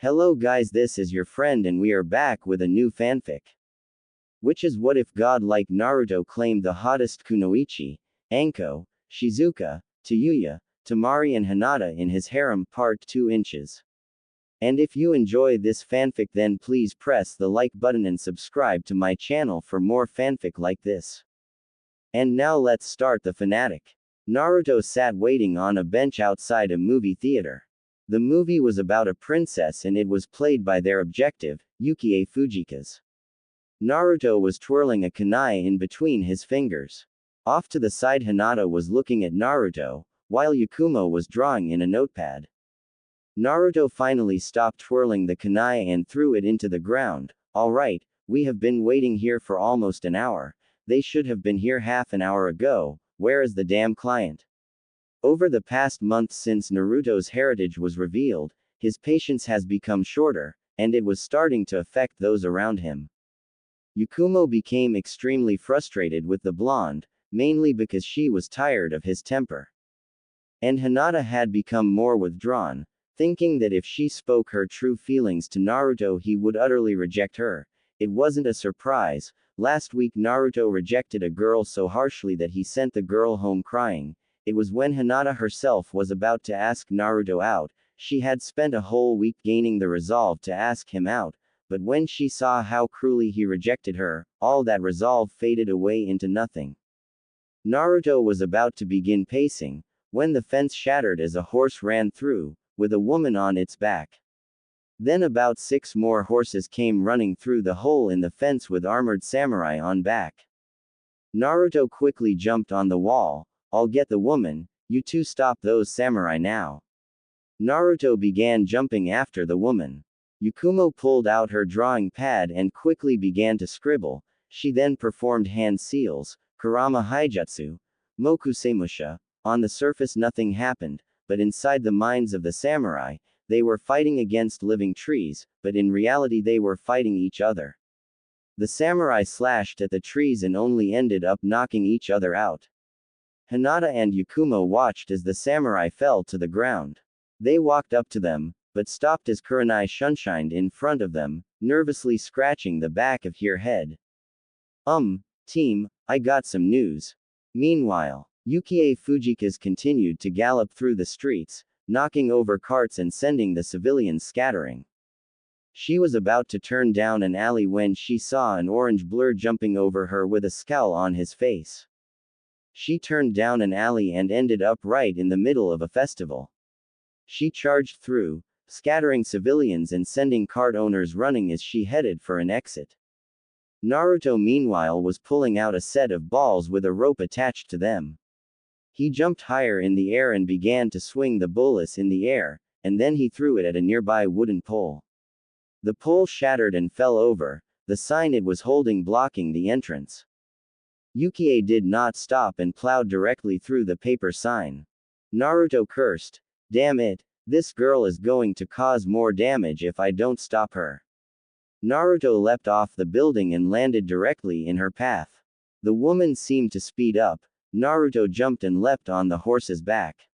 Hello guys, this is your friend and we are back with a new fanfic. Which is what if God like Naruto claimed the hottest Kunoichi-Anko, Shizuka, Tayuya, Temari and Hinata in his harem part 2 inches. And if you enjoy this fanfic then please press the like button and subscribe to my channel for more fanfic like this. And now let's start the fanatic. Naruto sat waiting on a bench outside a movie theater. The movie was about a princess and it was played by their objective, Yukie Fujika's. Naruto was twirling a kunai in between his fingers. Off to the side Hinata was looking at Naruto, while Yakumo was drawing in a notepad. Naruto finally stopped twirling the kunai and threw it into the ground. Alright, we have been waiting here for almost an hour. They should have been here half an hour ago. Where is the damn client? Over the past month since Naruto's heritage was revealed, his patience has become shorter, and it was starting to affect those around him. Yakumo became extremely frustrated with the blonde, mainly because she was tired of his temper. And Hinata had become more withdrawn, thinking that if she spoke her true feelings to Naruto he would utterly reject her. It wasn't a surprise. Last week Naruto rejected a girl so harshly that he sent the girl home crying. It was when Hinata herself was about to ask Naruto out. She had spent a whole week gaining the resolve to ask him out, but when she saw how cruelly he rejected her, all that resolve faded away into nothing. Naruto was about to begin pacing, when the fence shattered as a horse ran through, with a woman on its back. Then about 6 more horses came running through the hole in the fence with armored samurai on back. Naruto quickly jumped on the wall. I'll get the woman, you two stop those samurai now. Naruto began jumping after the woman. Yakumo pulled out her drawing pad and quickly began to scribble. She then performed hand seals, Kurama Haijutsu, Mokusemusha. On the surface nothing happened, but inside the minds of the samurai, they were fighting against living trees, but in reality they were fighting each other. The samurai slashed at the trees and only ended up knocking each other out. Hinata and Yakumo watched as the samurai fell to the ground. They walked up to them, but stopped as Kurenai shunshined in front of them, nervously scratching the back of her head. Team, I got some news. Meanwhile, Yukie Fujika's continued to gallop through the streets, knocking over carts and sending the civilians scattering. She was about to turn down an alley when she saw an orange blur jumping over her with a scowl on his face. She turned down an alley and ended up right in the middle of a festival. She charged through, scattering civilians and sending cart owners running as she headed for an exit. Naruto meanwhile was pulling out a set of balls with a rope attached to them. He jumped higher in the air and began to swing the bolus in the air, and then he threw it at a nearby wooden pole. The pole shattered and fell over, the sign it was holding blocking the entrance. Yukie did not stop and plowed directly through the paper sign. Naruto cursed, "Damn it, this girl is going to cause more damage if I don't stop her." Naruto leapt off the building and landed directly in her path. The woman seemed to speed up. Naruto jumped and leapt on the horse's back.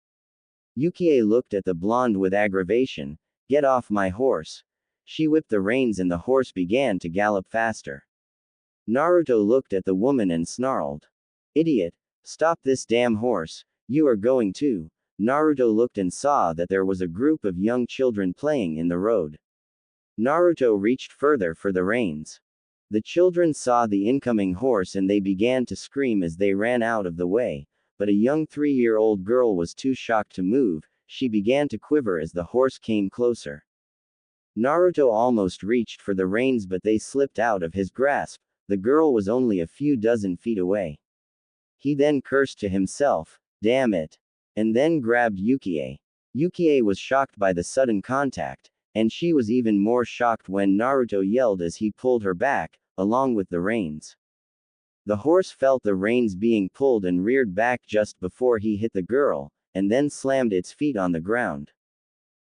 Yukie looked at the blonde with aggravation. "Get off my horse." She whipped the reins and the horse began to gallop faster. Naruto looked at the woman and snarled, "Idiot! Stop this damn horse, you are going to." Naruto looked and saw that there was a group of young children playing in the road. Naruto reached further for the reins. The children saw the incoming horse and they began to scream as they ran out of the way, but a young 3-year-old girl was too shocked to move. She began to quiver as the horse came closer. Naruto almost reached for the reins but they slipped out of his grasp. The girl was only a few dozen feet away. He then cursed to himself, "Damn it," and then grabbed Yukie. Yukie was shocked by the sudden contact, and she was even more shocked when Naruto yelled as he pulled her back, along with the reins. The horse felt the reins being pulled and reared back just before he hit the girl, and then slammed its feet on the ground.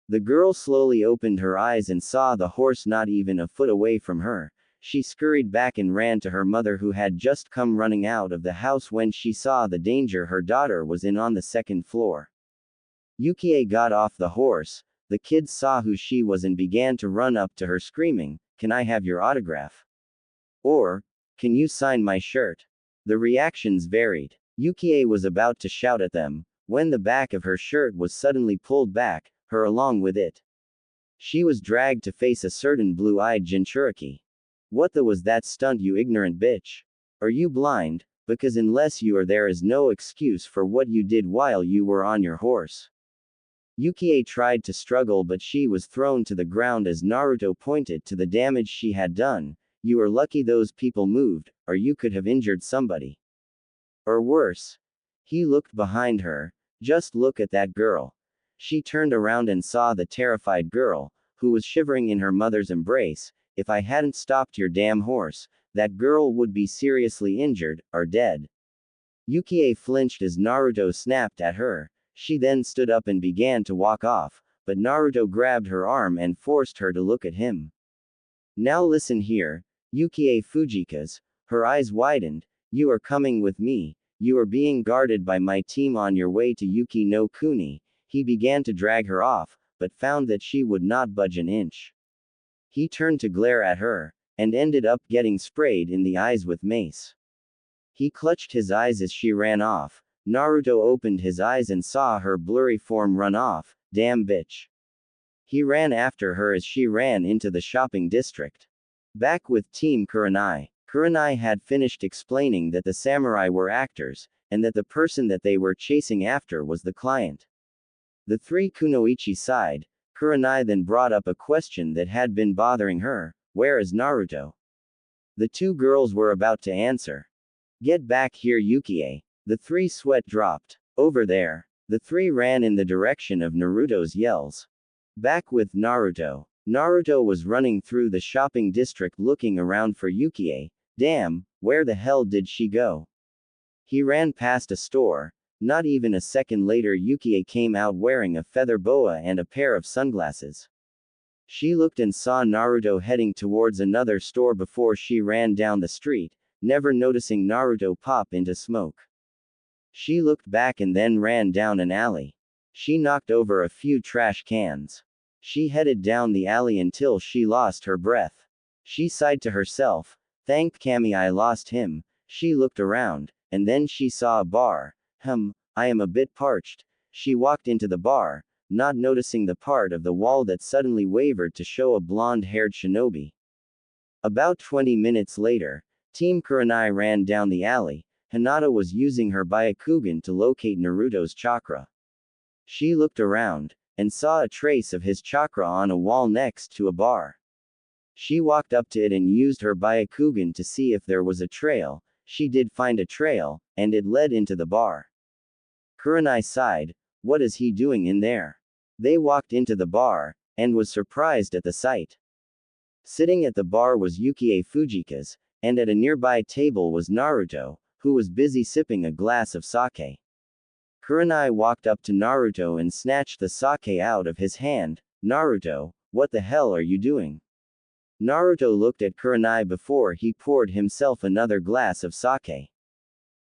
The girl slowly opened her eyes and saw the horse not even a foot away from her. She scurried back and ran to her mother who had just come running out of the house when she saw the danger her daughter was in on the second floor. Yukie got off the horse. The kids saw who she was and began to run up to her screaming, "Can I have your autograph?" Or, "Can you sign my shirt?" The reactions varied. Yukie was about to shout at them, when the back of her shirt was suddenly pulled back, her along with it. She was dragged to face a certain blue-eyed Jinchuriki. "What the was that stunt, you ignorant bitch? Are you blind? Because unless you are, there is no excuse for what you did while you were on your horse." Yukie tried to struggle, but she was thrown to the ground as Naruto pointed to the damage she had done. "You are lucky those people moved, or you could have injured somebody. Or worse." He looked behind her. "Just look at that girl." She turned around and saw the terrified girl, who was shivering in her mother's embrace. "If I hadn't stopped your damn horse, that girl would be seriously injured, or dead." Yukie flinched as Naruto snapped at her. She then stood up and began to walk off, but Naruto grabbed her arm and forced her to look at him. "Now listen here, Yukie Fujikaze." Her eyes widened. "You are coming with me. You are being guarded by my team on your way to Yuki no Kuni." He began to drag her off, but found that she would not budge an inch. He turned to glare at her, and ended up getting sprayed in the eyes with mace. He clutched his eyes as she ran off. Naruto opened his eyes and saw her blurry form run off. "Damn bitch." He ran after her as she ran into the shopping district. Back with Team Kurenai. Kurenai had finished explaining that the samurai were actors, and that the person that they were chasing after was the client. The three Kunoichi sighed. Kurenai then brought up a question that had been bothering her: "Where is Naruto?" The two girls were about to answer. "Get back here, Yukie." The three sweat dropped. "Over there." The three ran in the direction of Naruto's yells. Back with Naruto. Naruto was running through the shopping district looking around for Yukie. Damn, where the hell did she go? He ran past a store. Not even a second later, Yukie came out wearing a feather boa and a pair of sunglasses. She looked and saw Naruto heading towards another store before she ran down the street, never noticing Naruto pop into smoke. She looked back and then ran down an alley. She knocked over a few trash cans. She headed down the alley until she lost her breath. She sighed to herself, "Thank Kami I lost him." She looked around, and then she saw a bar. I am a bit parched." She walked into the bar, not noticing the part of the wall that suddenly wavered to show a blonde-haired shinobi. About 20 minutes later, Team Kurenai ran down the alley. Hinata was using her Byakugan to locate Naruto's chakra. She looked around, and saw a trace of his chakra on a wall next to a bar. She walked up to it and used her Byakugan to see if there was a trail. She did find a trail, and it led into the bar. Kurenai sighed. What is he doing in there? They walked into the bar, and was surprised at the sight. Sitting at the bar was Yukie Fujikaze, and at a nearby table was Naruto, who was busy sipping a glass of sake. Kurenai walked up to Naruto and snatched the sake out of his hand. "Naruto, what the hell are you doing?" Naruto looked at Kurenai before he poured himself another glass of sake.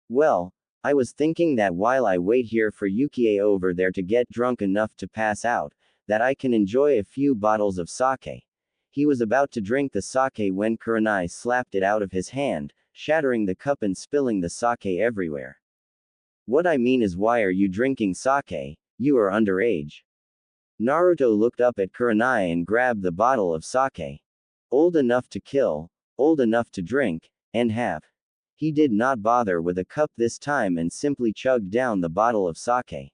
"Well, I was thinking that while I wait here for Yukie over there to get drunk enough to pass out, that I can enjoy a few bottles of sake." He was about to drink the sake when Kurenai slapped it out of his hand, shattering the cup and spilling the sake everywhere. "What I mean is, why are you drinking sake? You are underage." Naruto looked up at Kurenai and grabbed the bottle of sake. "Old enough to kill, old enough to drink, and have." He did not bother with a cup this time and simply chugged down the bottle of sake.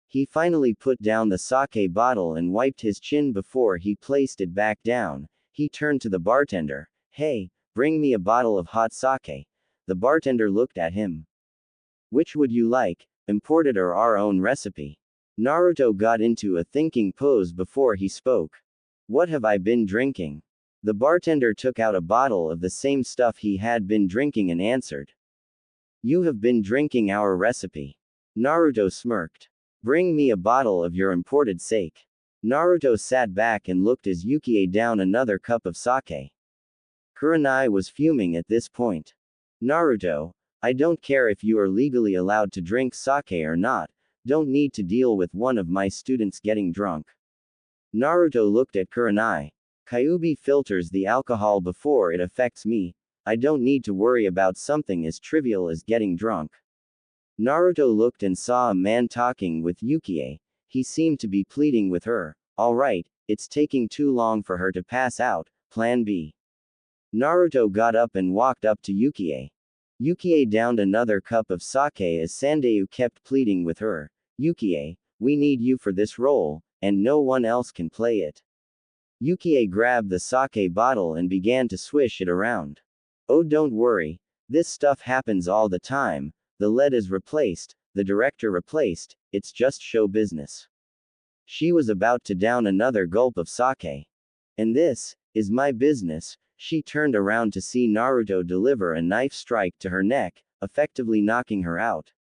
He finally put down the sake bottle and wiped his chin before he placed it back down. He turned to the bartender. "Hey, bring me a bottle of hot sake." The bartender looked at him. "Which would you like, imported or our own recipe?" Naruto got into a thinking pose before he spoke. "What have I been drinking?" The bartender took out a bottle of the same stuff he had been drinking and answered. "You have been drinking our recipe." Naruto smirked. "Bring me a bottle of your imported sake." Naruto sat back and looked as Yukie downed another cup of sake. Kurenai was fuming at this point. "Naruto, I don't care if you are legally allowed to drink sake or not, don't need to deal with one of my students getting drunk." Naruto looked at Kurenai. Kyuubi filters the alcohol before it affects me. I don't need to worry about something as trivial as getting drunk. Naruto looked and saw a man talking with Yukie. He seemed to be pleading with her. Alright, it's taking too long for her to pass out, plan B. Naruto got up and walked up to Yukie. Yukie downed another cup of sake as Sandayu kept pleading with her. Yukie, we need you for this role, and no one else can play it. Yukie grabbed the sake bottle and began to swish it around. Oh, don't worry. This stuff happens all the time. The lead is replaced, the director replaced, it's just show business. She was about to down another gulp of sake. And this is my business. She turned around to see Naruto deliver a knife strike to her neck, effectively knocking her out.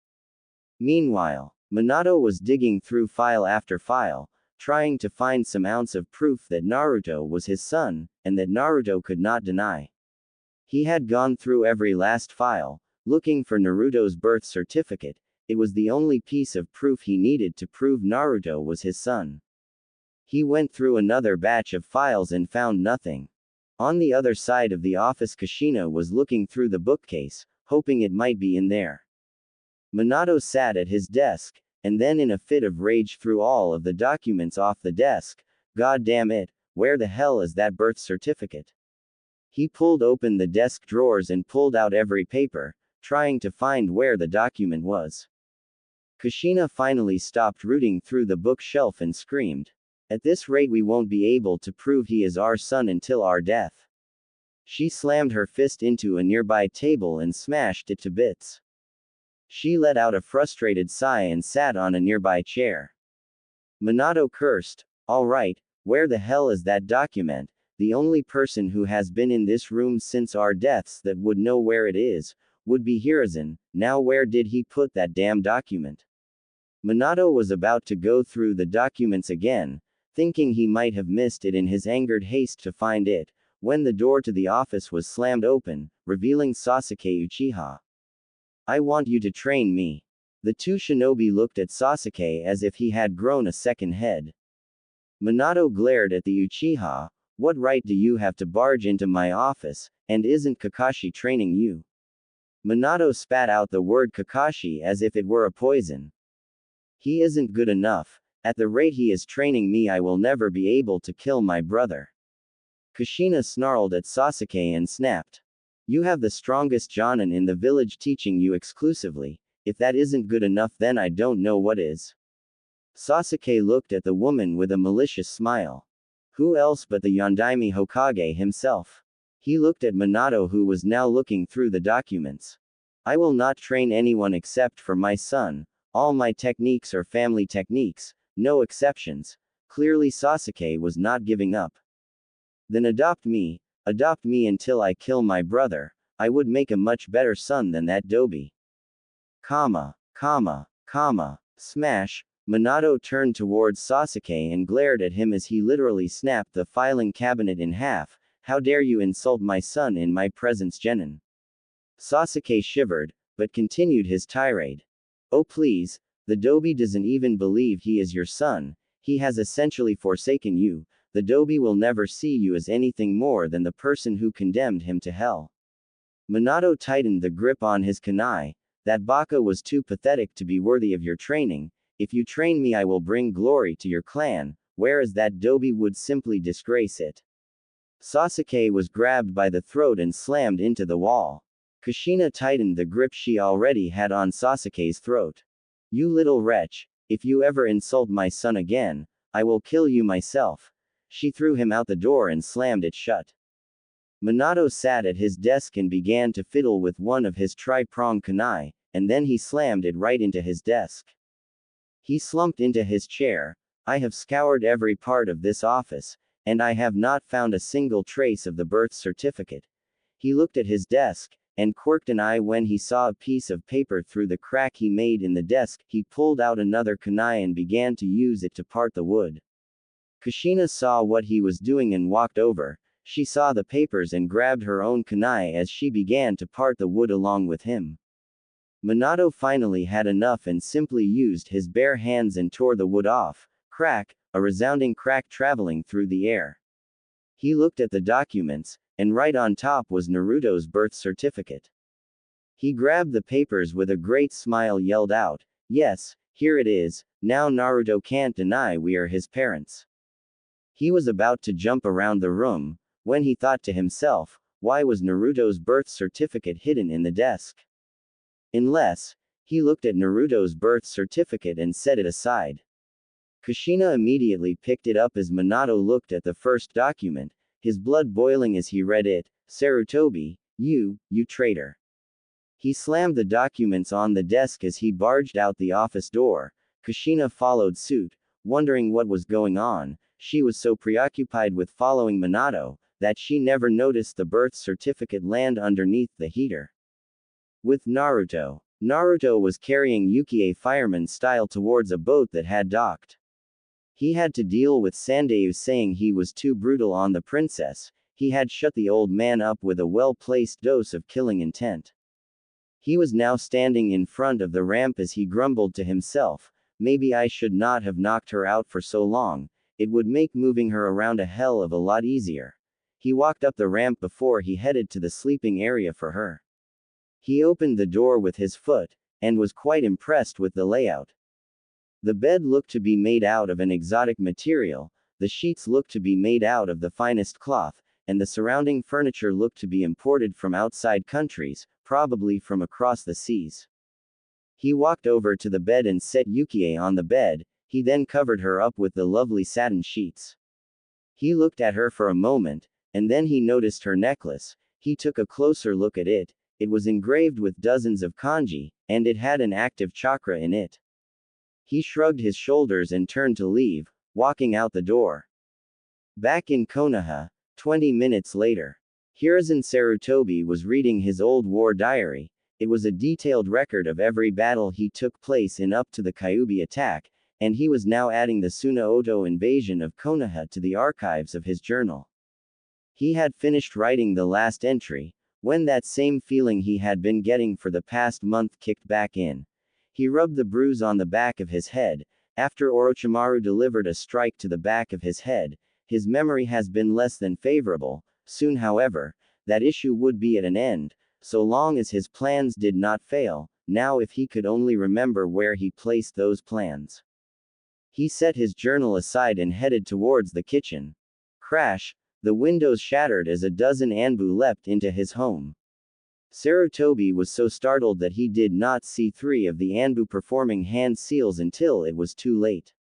Meanwhile, Minato was digging through file after file, trying to find some ounce of proof that Naruto was his son, and that Naruto could not deny. He had gone through every last file, looking for Naruto's birth certificate. It was the only piece of proof he needed to prove Naruto was his son. He went through another batch of files and found nothing. On the other side of the office, Kushina was looking through the bookcase, hoping it might be in there. Minato sat at his desk, and then in a fit of rage threw all of the documents off the desk. God damn it, where the hell is that birth certificate? He pulled open the desk drawers and pulled out every paper, trying to find where the document was. Kushina finally stopped rooting through the bookshelf and screamed. At this rate we won't be able to prove he is our son until our death. She slammed her fist into a nearby table and smashed it to bits. She let out a frustrated sigh and sat on a nearby chair. Minato cursed. All right, where the hell is that document? The only person who has been in this room since our deaths that would know where it is, would be Hiruzen. Now where did he put that damn document? Minato was about to go through the documents again, thinking he might have missed it in his angered haste to find it, when the door to the office was slammed open, revealing Sasuke Uchiha. I want you to train me. The two shinobi looked at Sasuke as if he had grown a second head. Minato glared at the Uchiha. What right do you have to barge into my office, and isn't Kakashi training you? Minato spat out the word Kakashi as if it were a poison. He isn't good enough. At the rate he is training me I will never be able to kill my brother. Kushina snarled at Sasuke and snapped. You have the strongest Jonin in the village teaching you exclusively. If that isn't good enough then I don't know what is. Sasuke looked at the woman with a malicious smile. Who else but the Yondaime Hokage himself? He looked at Minato who was now looking through the documents. I will not train anyone except for my son. All my techniques are family techniques, no exceptions. Clearly Sasuke was not giving up. Then adopt me until I kill my brother. I would make a much better son than that Dobi. Smash. Minato turned towards Sasuke and glared at him as he literally snapped the filing cabinet in half. How dare you insult my son in my presence, Genin? Sasuke shivered, but continued his tirade. Oh please, the Dobi doesn't even believe he is your son. He has essentially forsaken you. The Dobi will never see you as anything more than the person who condemned him to hell. Minato tightened the grip on his kunai. That baka was too pathetic to be worthy of your training. If you train me I will bring glory to your clan, whereas that Dobi would simply disgrace it. Sasuke was grabbed by the throat and slammed into the wall. Kushina tightened the grip she already had on Sasuke's throat. You little wretch, if you ever insult my son again, I will kill you myself. She threw him out the door and slammed it shut. Minato sat at his desk and began to fiddle with one of his tri-pronged kunai, and then he slammed it right into his desk. He slumped into his chair. I have scoured every part of this office, and I have not found a single trace of the birth certificate. He looked at his desk, and quirked an eye when he saw a piece of paper through the crack he made in the desk. He pulled out another kunai and began to use it to part the wood. Kushina saw what he was doing and walked over. She saw the papers and grabbed her own kunai as she began to part the wood along with him. Minato finally had enough and simply used his bare hands and tore the wood off. Crack, a resounding crack traveling through the air. He looked at the documents, and right on top was Naruto's birth certificate. He grabbed the papers with a great smile, yelled out, "Yes, here it is, now Naruto can't deny we are his parents." He was about to jump around the room, when he thought to himself, why was Naruto's birth certificate hidden in the desk? Unless, he looked at Naruto's birth certificate and set it aside. Kushina immediately picked it up as Minato looked at the first document, his blood boiling as he read it, "Sarutobi, you traitor." He slammed the documents on the desk as he barged out the office door. Kushina followed suit, wondering what was going on. She was so preoccupied with following Minato, that she never noticed the birth certificate land underneath the heater. With Naruto was carrying Yukie fireman style towards a boat that had docked. He had to deal with Sandayu saying he was too brutal on the princess. He had shut the old man up with a well-placed dose of killing intent. He was now standing in front of the ramp as he grumbled to himself, maybe I should not have knocked her out for so long, it would make moving her around a hell of a lot easier. He walked up the ramp before he headed to the sleeping area for her. He opened the door with his foot, and was quite impressed with the layout. The bed looked to be made out of an exotic material, the sheets looked to be made out of the finest cloth, and the surrounding furniture looked to be imported from outside countries, probably from across the seas. He walked over to the bed and set Yukie on the bed, he then covered her up with the lovely satin sheets. He looked at her for a moment, and then he noticed her necklace. He took a closer look at it. It was engraved with dozens of kanji, and it had an active chakra in it. He shrugged his shoulders and turned to leave, walking out the door. Back in Konoha, 20 minutes later. Hiruzen Sarutobi was reading his old war diary. It was a detailed record of every battle he took place in up to the Kyuubi attack, and he was now adding the Sunaoto invasion of Konoha to the archives of his journal. He had finished writing the last entry, when that same feeling he had been getting for the past month kicked back in. He rubbed the bruise on the back of his head. After Orochimaru delivered a strike to the back of his head, his memory has been less than favorable. Soon, however, that issue would be at an end, so long as his plans did not fail. Now, if he could only remember where he placed those plans. He set his journal aside and headed towards the kitchen. Crash! The windows shattered as a dozen Anbu leapt into his home. Sarutobi was so startled that he did not see 3 of the Anbu performing hand seals until it was too late.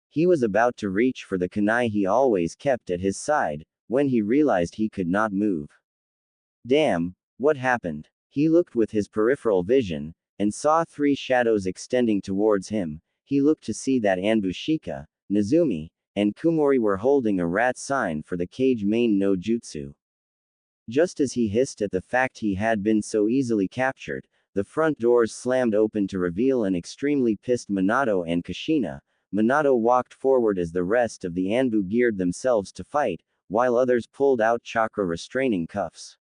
He was about to reach for the kunai he always kept at his side, when he realized he could not move. Damn, what happened? He looked with his peripheral vision, and saw 3 shadows extending towards him. He looked to see that Anbu Shika, Nezumi, and Kumori were holding a rat sign for the Kage main no jutsu. Just as he hissed at the fact he had been so easily captured, the front doors slammed open to reveal an extremely pissed Minato and Kushina. Minato walked forward as the rest of the Anbu geared themselves to fight, while others pulled out chakra restraining cuffs.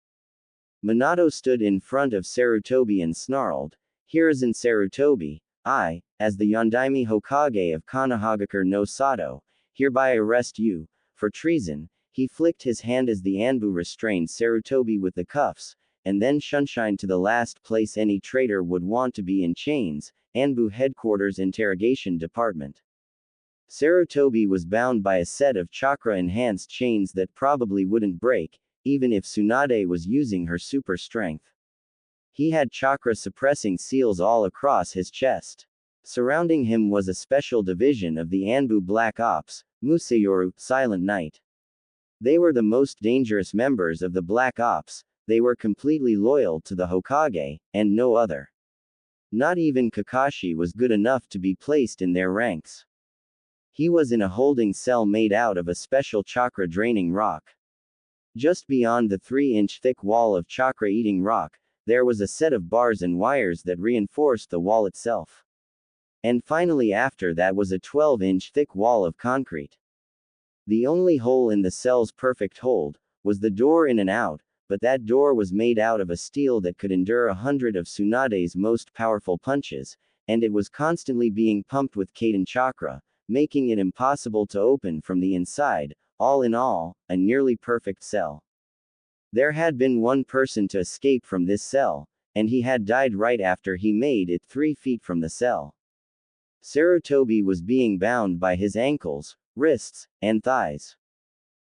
Minato stood in front of Sarutobi and snarled, "Hiruzen Sarutobi, I, as the Yondaime Hokage of Konohagakure no Sato, hereby arrest you, for treason." He flicked his hand as the Anbu restrained Sarutobi with the cuffs, and then shunshined to the last place any traitor would want to be in chains, Anbu Headquarters Interrogation Department. Sarutobi was bound by a set of chakra-enhanced chains that probably wouldn't break, even if Tsunade was using her super strength. He had chakra-suppressing seals all across his chest. Surrounding him was a special division of the Anbu Black Ops, Musayoru, Silent Night. They were the most dangerous members of the Black Ops. They were completely loyal to the Hokage, and no other. Not even Kakashi was good enough to be placed in their ranks. He was in a holding cell made out of a special chakra-draining rock. Just beyond the 3-inch thick wall of chakra-eating rock, there was a set of bars and wires that reinforced the wall itself. And finally after that was a 12-inch thick wall of concrete. The only hole in the cell's perfect hold was the door in and out, but that door was made out of a steel that could endure 100 of Tsunade's most powerful punches, and it was constantly being pumped with Kaden chakra. making it impossible to open from the inside. All in all, a nearly perfect cell. There had been one person to escape from this cell, and he had died right after he made it 3 feet from the cell. Sarutobi was being bound by his ankles, wrists, and thighs.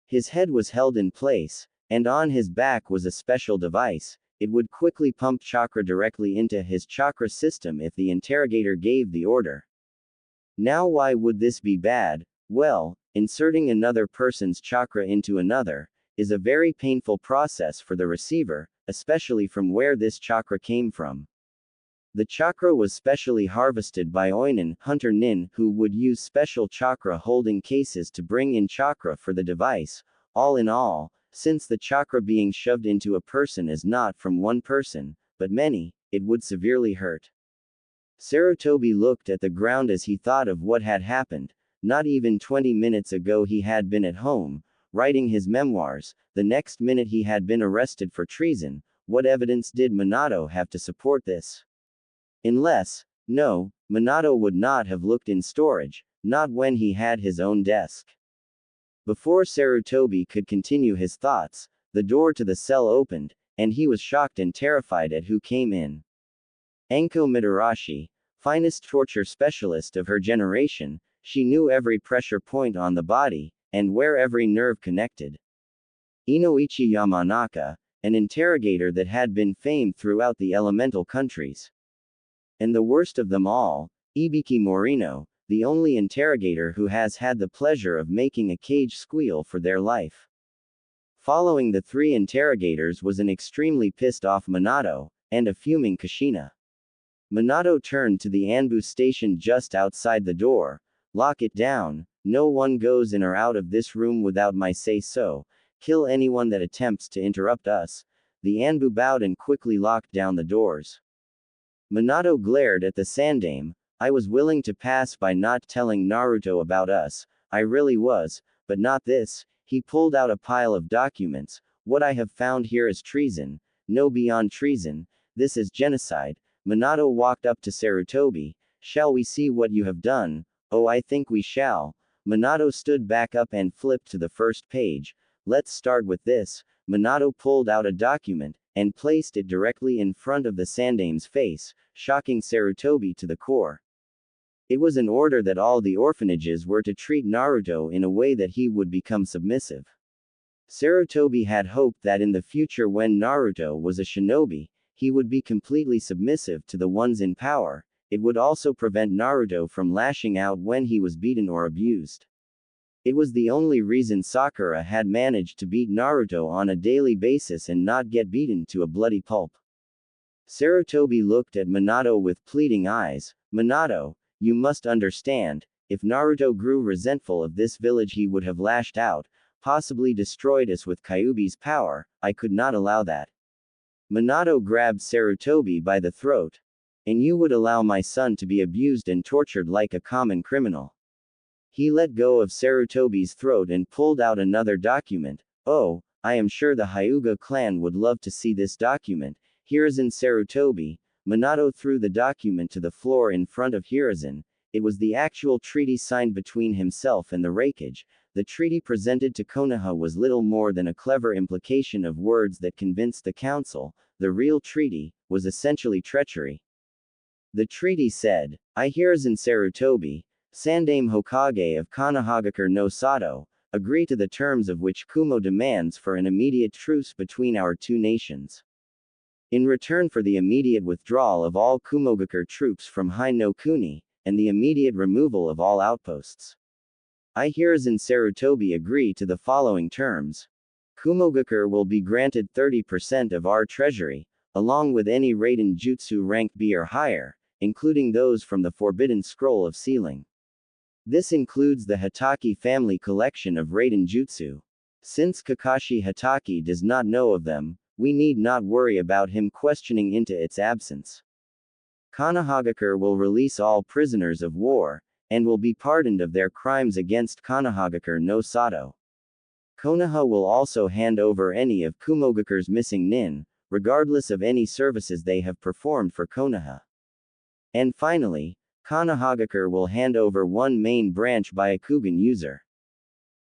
His head was held in place, and on his back was a special device. It would quickly pump chakra directly into his chakra system if the interrogator gave the order. Now, why would this be bad? Well, inserting another person's chakra into another is a very painful process for the receiver, especially from where this chakra came from. The chakra was specially harvested by Oinen, Hunter Nin, who would use special chakra holding cases to bring in chakra for the device. All in all, since the chakra being shoved into a person is not from one person, but many, it would severely hurt. Sarutobi looked at the ground as he thought of what had happened. Not even 20 minutes ago he had been at home, writing his memoirs. The next minute he had been arrested for treason. What evidence did Minato have to support this? Unless, no, Minato would not have looked in storage, not when he had his own desk. Before Sarutobi could continue his thoughts, the door to the cell opened, and he was shocked and terrified at who came in. Anko Mitarashi, finest torture specialist of her generation, she knew every pressure point on the body, and where every nerve connected. Inoichi Yamanaka, an interrogator that had been famed throughout the elemental countries. And the worst of them all, Ibiki Morino, the only interrogator who has had the pleasure of making a cage squeal for their life. Following the 3 interrogators was an extremely pissed off Minato, and a fuming Kushina. Minato turned to the Anbu station just outside the door. Lock it down, no one goes in or out of this room without my say-so, kill anyone that attempts to interrupt us. The Anbu bowed and quickly locked down the doors. Minato glared at the Sandame. I was willing to pass by not telling Naruto about us, I really was, but not this. He pulled out a pile of documents. What I have found here is treason, no beyond treason, this is genocide. Minato walked up to Sarutobi. Shall we see what you have done? Oh, I think we shall. Minato stood back up and flipped to the first page. Let's start with this. Minato pulled out a document, and placed it directly in front of the Sandame's face, shocking Sarutobi to the core. It was an order that all the orphanages were to treat Naruto in a way that he would become submissive. Sarutobi had hoped that in the future when Naruto was a shinobi, he would be completely submissive to the ones in power. It would also prevent Naruto from lashing out when he was beaten or abused. It was the only reason Sakura had managed to beat Naruto on a daily basis and not get beaten to a bloody pulp. Sarutobi looked at Minato with pleading eyes. Minato, you must understand, if Naruto grew resentful of this village he would have lashed out, possibly destroyed us with Kyuubi's power. I could not allow that. Minato grabbed Sarutobi by the throat. And you would allow my son to be abused and tortured like a common criminal. He let go of Sarutobi's throat and pulled out another document. Oh, I am sure the Hyuga clan would love to see this document. Hiruzen Sarutobi. Minato threw the document to the floor in front of Hiruzen. It was the actual treaty signed between himself and the Raikage. The treaty presented to Konoha was little more than a clever implication of words that convinced the council. The real treaty was essentially treachery. The treaty said, I Hiruzen Sarutobi, Sandame Hokage of Konohagakure no Sato, agree to the terms of which Kumo demands for an immediate truce between our 2 nations. In return for the immediate withdrawal of all Kumogakure troops from Hine no Kuni, and the immediate removal of all outposts. I Hiruzen Sarutobi agree to the following terms. Kumogakure will be granted 30% of our treasury, along with any Raiden Jutsu rank B or higher, including those from the Forbidden Scroll of Sealing. This includes the Hitaki family collection of Raiden Jutsu. Since Kakashi Hitaki does not know of them, we need not worry about him questioning into its absence. Konohagakure will release all prisoners of war, and will be pardoned of their crimes against Konohagakure no Sato. Konoha will also hand over any of Kumogakure's missing nin, regardless of any services they have performed for Konoha. And finally, Konohagakure will hand over one main branch Byakugan user.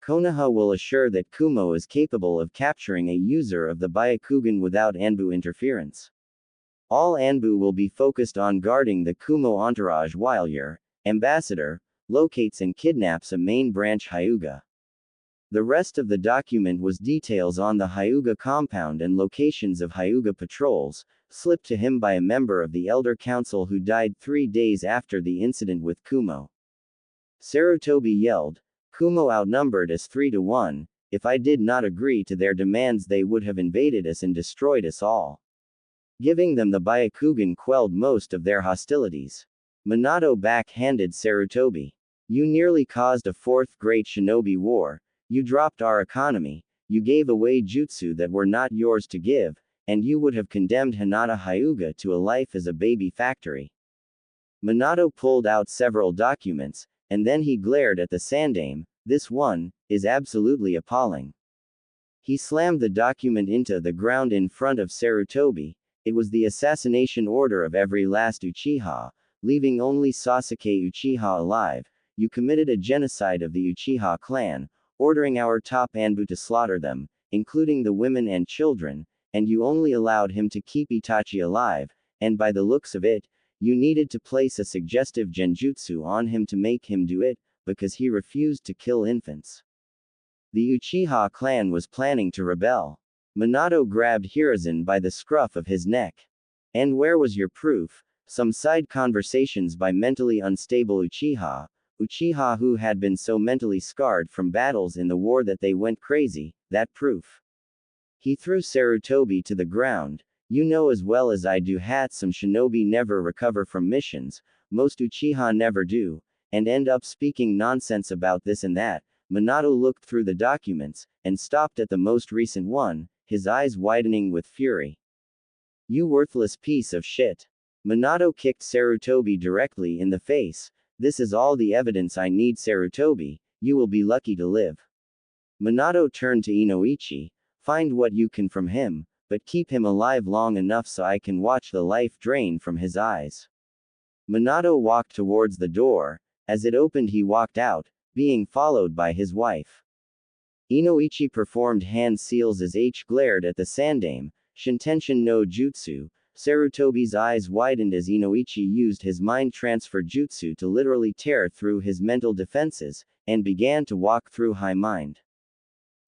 Konoha will assure that Kumo is capable of capturing a user of the Byakugan without Anbu interference. All Anbu will be focused on guarding the Kumo entourage while your ambassador locates and kidnaps a main branch Hyuga. The rest of the document was details on the Hyuga compound and locations of Hyuga patrols, slipped to him by a member of the Elder Council who died 3 days after the incident with Kumo. Sarutobi yelled, "Kumo outnumbered us 3-1, if I did not agree to their demands they would have invaded us and destroyed us all." Giving them the Byakugan quelled most of their hostilities. Minato backhanded Sarutobi. "You nearly caused a fourth great shinobi war, you dropped our economy, you gave away jutsu that were not yours to give, and you would have condemned Hinata Hyuga to a life as a baby factory." Minato pulled out several documents, and then he glared at the Sandaime. "This one is absolutely appalling." He slammed the document into the ground in front of Sarutobi. It was the assassination order of every last Uchiha, leaving only Sasuke Uchiha alive. "You committed a genocide of the Uchiha clan, ordering our top Anbu to slaughter them, including the women and children, and you only allowed him to keep Itachi alive, and by the looks of it, you needed to place a suggestive genjutsu on him to make him do it, because he refused to kill infants." The Uchiha clan was planning to rebel. Minato grabbed Hiruzen by the scruff of his neck. "And where was your proof?" Some side conversations by mentally unstable Uchiha who had been so mentally scarred from battles in the war that they went crazy, that proof. He threw Sarutobi to the ground. "You know as well as I do some shinobi never recover from missions, most Uchiha never do, and end up speaking nonsense about this and that." Minato looked through the documents, and stopped at the most recent one, his eyes widening with fury. "You worthless piece of shit." Minato kicked Sarutobi directly in the face. "This is all the evidence I need, Sarutobi, you will be lucky to live." Minato turned to Inoichi. "Find what you can from him, but keep him alive long enough so I can watch the life drain from his eyes." Minato walked towards the door. As it opened he walked out, being followed by his wife. Inoichi performed hand seals as H glared at the Sandaime. Shintention no Jutsu. Sarutobi's eyes widened as Inoichi used his mind transfer jutsu to literally tear through his mental defenses, and began to walk through high mind.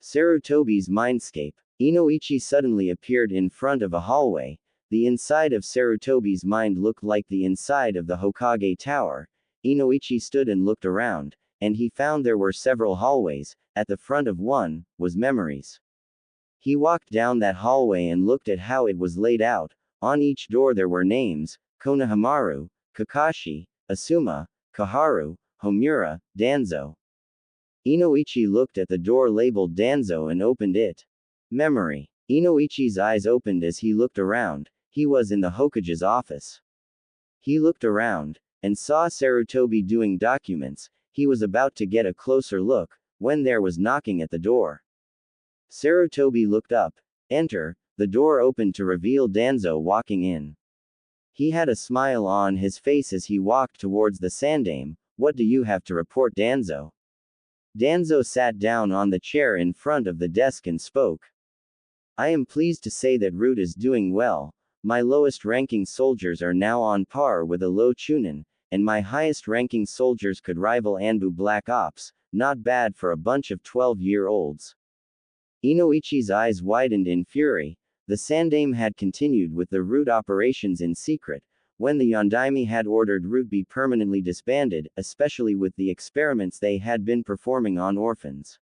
Sarutobi's mindscape. Inoichi suddenly appeared in front of a hallway. The inside of Sarutobi's mind looked like the inside of the Hokage Tower. Inoichi stood and looked around, and he found there were several hallways. At the front of one was memories. He walked down that hallway and looked at how it was laid out. On each door there were names: Konohamaru, Kakashi, Asuma, Kaharu, Homura, Danzo. Inoichi looked at the door labeled Danzo and opened it. Memory. Inoichi's eyes opened as he looked around. He was in the Hokage's office. He looked around, and saw Sarutobi doing documents. He was about to get a closer look, when there was knocking at the door. Sarutobi looked up. Enter. The door opened to reveal Danzo walking in. He had a smile on his face as he walked towards the Sandaime. "What do you have to report, Danzo?" Danzo sat down on the chair in front of the desk and spoke. "I am pleased to say that Root is doing well. My lowest ranking soldiers are now on par with a low Chunin, and my highest ranking soldiers could rival Anbu Black Ops. Not bad for a bunch of 12-year-olds. Inoichi's eyes widened in fury. The Sandaime had continued with the Root operations in secret, when the Yondaime had ordered Root be permanently disbanded, especially with the experiments they had been performing on orphans.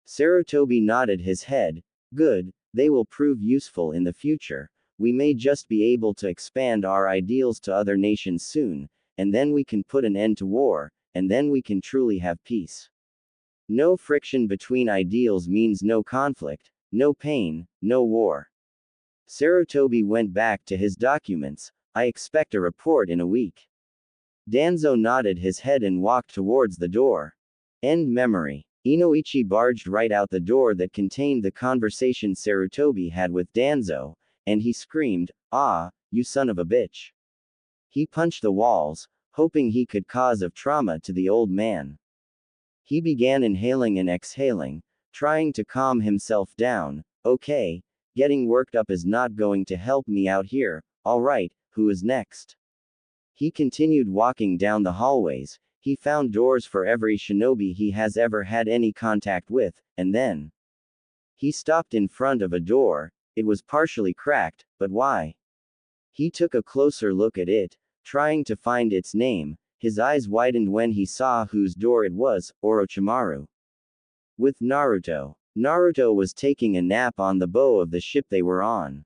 Sarutobi nodded his head. "Good, they will prove useful in the future. We may just be able to expand our ideals to other nations soon, and then we can put an end to war, and then we can truly have peace. No friction between ideals means no conflict, no pain, no war." Sarutobi went back to his documents. "I expect a report in a week." Danzo nodded his head and walked towards the door. End memory. Inoichi barged right out the door that contained the conversation Sarutobi had with Danzo, and he screamed, "Ah, you son of a bitch." He punched the walls. hoping he could cause of trauma to the old man. He began inhaling and exhaling, trying to calm himself down. Okay, getting worked up is not going to help me out here. Alright, who is next? He continued walking down the hallways. He found doors for every shinobi he has ever had any contact with, and then he stopped in front of a door. It was partially cracked, but why? He took a closer look at it, trying to find its name. His eyes widened when he saw whose door it was, Orochimaru. With Naruto. Naruto was taking a nap on the bow of the ship they were on.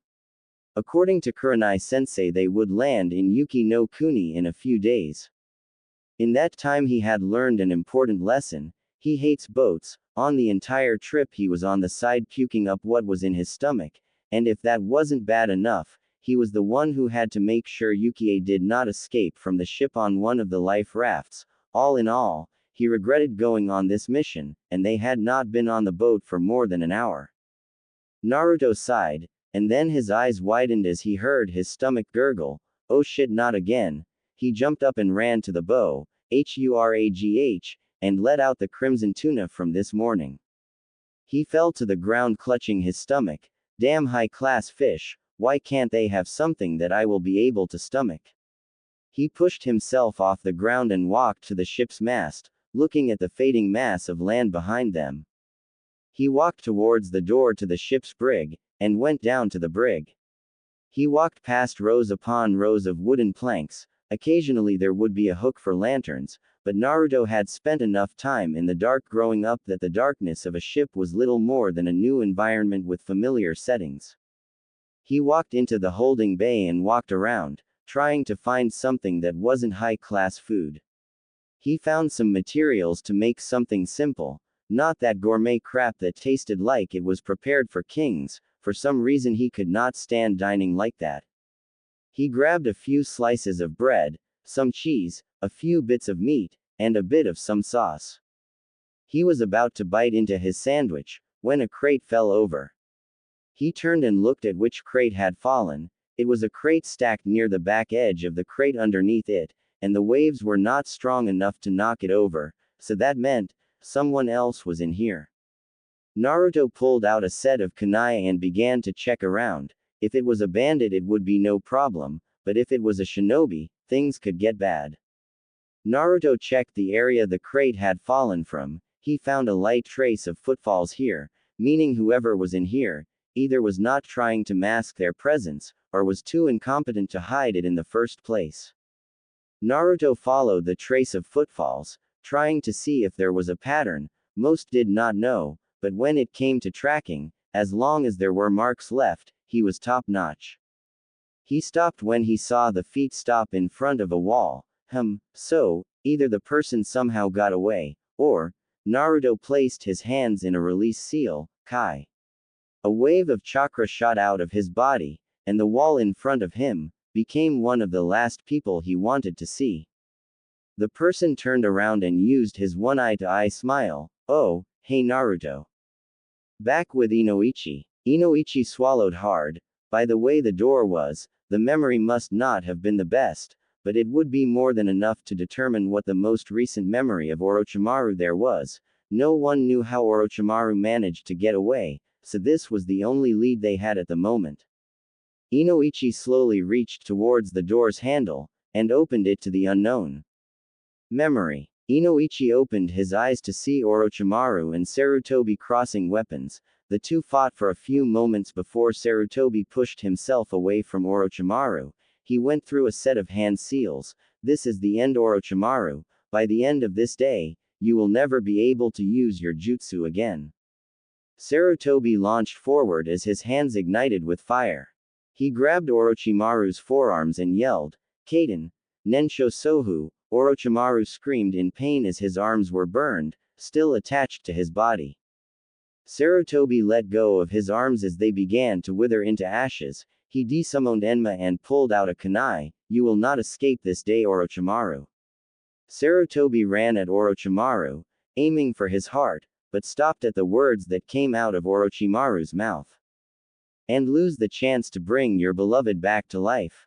According to Kurenai-sensei, they would land in Yuki no Kuni in a few days. In that time he had learned an important lesson. He hates boats. On the entire trip he was on the side puking up what was in his stomach, and if that wasn't bad enough, he was the one who had to make sure Yukie did not escape from the ship on one of the life rafts. All in all, he regretted going on this mission, and they had not been on the boat for more than an hour. Naruto sighed, and then his eyes widened as he heard his stomach gurgle. Oh shit, not again. He jumped up and ran to the bow, HURAGH, and let out the crimson tuna from this morning. He fell to the ground clutching his stomach. Damn high-class fish, why can't they have something that I will be able to stomach? He pushed himself off the ground and walked to the ship's mast, looking at the fading mass of land behind them. He walked towards the door to the ship's brig, and went down to the brig. He walked past rows upon rows of wooden planks. Occasionally there would be a hook for lanterns, but Naruto had spent enough time in the dark growing up that the darkness of a ship was little more than a new environment with familiar settings. He walked into the holding bay and walked around, trying to find something that wasn't high-class food. He found some materials to make something simple, not that gourmet crap that tasted like it was prepared for kings. For some reason he could not stand dining like that. He grabbed a few slices of bread, some cheese, a few bits of meat, and a bit of some sauce. He was about to bite into his sandwich, when a crate fell over. He turned and looked at which crate had fallen. It was a crate stacked near the back edge of the crate underneath it, and the waves were not strong enough to knock it over, so that meant someone else was in here. Naruto pulled out a set of kunai and began to check around. If it was a bandit it would be no problem, but if it was a shinobi, things could get bad. Naruto checked the area the crate had fallen from. He found a light trace of footfalls here, meaning whoever was in here either was not trying to mask their presence, or was too incompetent to hide it in the first place. Naruto followed the trace of footfalls, trying to see if there was a pattern. Most did not know, but when it came to tracking, as long as there were marks left, he was top-notch. He stopped when he saw the feet stop in front of a wall. So, either the person somehow got away, or Naruto placed his hands in a release seal, Kai. A wave of chakra shot out of his body, and the wall in front of him became one of the last people he wanted to see. The person turned around and used his one eye-to-eye smile. Oh, hey Naruto. Back with Inoichi. Inoichi swallowed hard. By the way the door was, the memory must not have been the best, but it would be more than enough to determine what the most recent memory of Orochimaru there was. No one knew how Orochimaru managed to get away, so this was the only lead they had at the moment. Inoichi slowly reached towards the door's handle, and opened it to the unknown. Memory. Inoichi opened his eyes to see Orochimaru and Sarutobi crossing weapons. The two fought for a few moments before Sarutobi pushed himself away from Orochimaru. He went through a set of hand seals. This is the end, Orochimaru. By the end of this day, you will never be able to use your jutsu again. Sarutobi launched forward as his hands ignited with fire. He grabbed Orochimaru's forearms and yelled, Kaden, Nensho Sohu. Orochimaru screamed in pain as his arms were burned, still attached to his body. Sarutobi let go of his arms as they began to wither into ashes. He desummoned Enma and pulled out a kunai. You will not escape this day, Orochimaru. Sarutobi ran at Orochimaru, aiming for his heart, but stopped at the words that came out of Orochimaru's mouth. And lose the chance to bring your beloved back to life.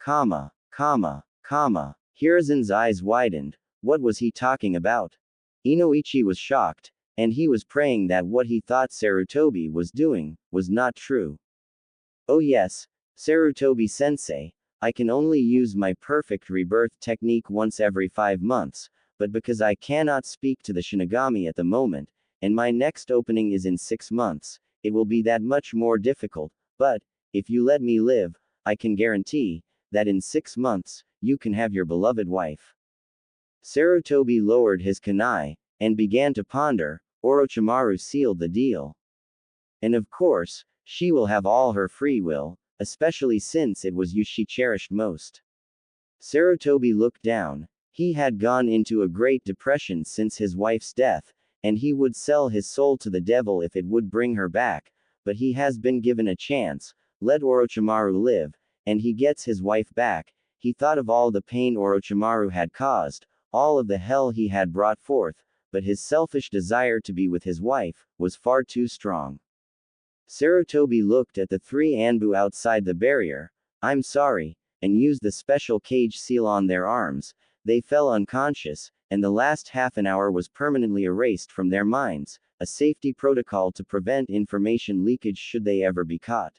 Comma. Hiruzen's eyes widened. What was he talking about? Inoichi was shocked, and he was praying that what he thought Sarutobi was doing was not true. Oh yes, Sarutobi-sensei, I can only use my perfect rebirth technique once every 5 months, but because I cannot speak to the Shinigami at the moment, and my next opening is in 6 months, it will be that much more difficult, but, if you let me live, I can guarantee that in 6 months, you can have your beloved wife. Sarutobi lowered his kunai, and began to ponder. Orochimaru sealed the deal. And of course, she will have all her free will, especially since it was you she cherished most. Sarutobi looked down. He had gone into a great depression since his wife's death, and he would sell his soul to the devil if it would bring her back, but he has been given a chance. Let Orochimaru live, and he gets his wife back. He thought of all the pain Orochimaru had caused, all of the hell he had brought forth, but his selfish desire to be with his wife was far too strong. Sarutobi looked at the 3 Anbu outside the barrier. I'm sorry, and used the special cage seal on their arms. They fell unconscious, and the last half an hour was permanently erased from their minds, a safety protocol to prevent information leakage should they ever be caught.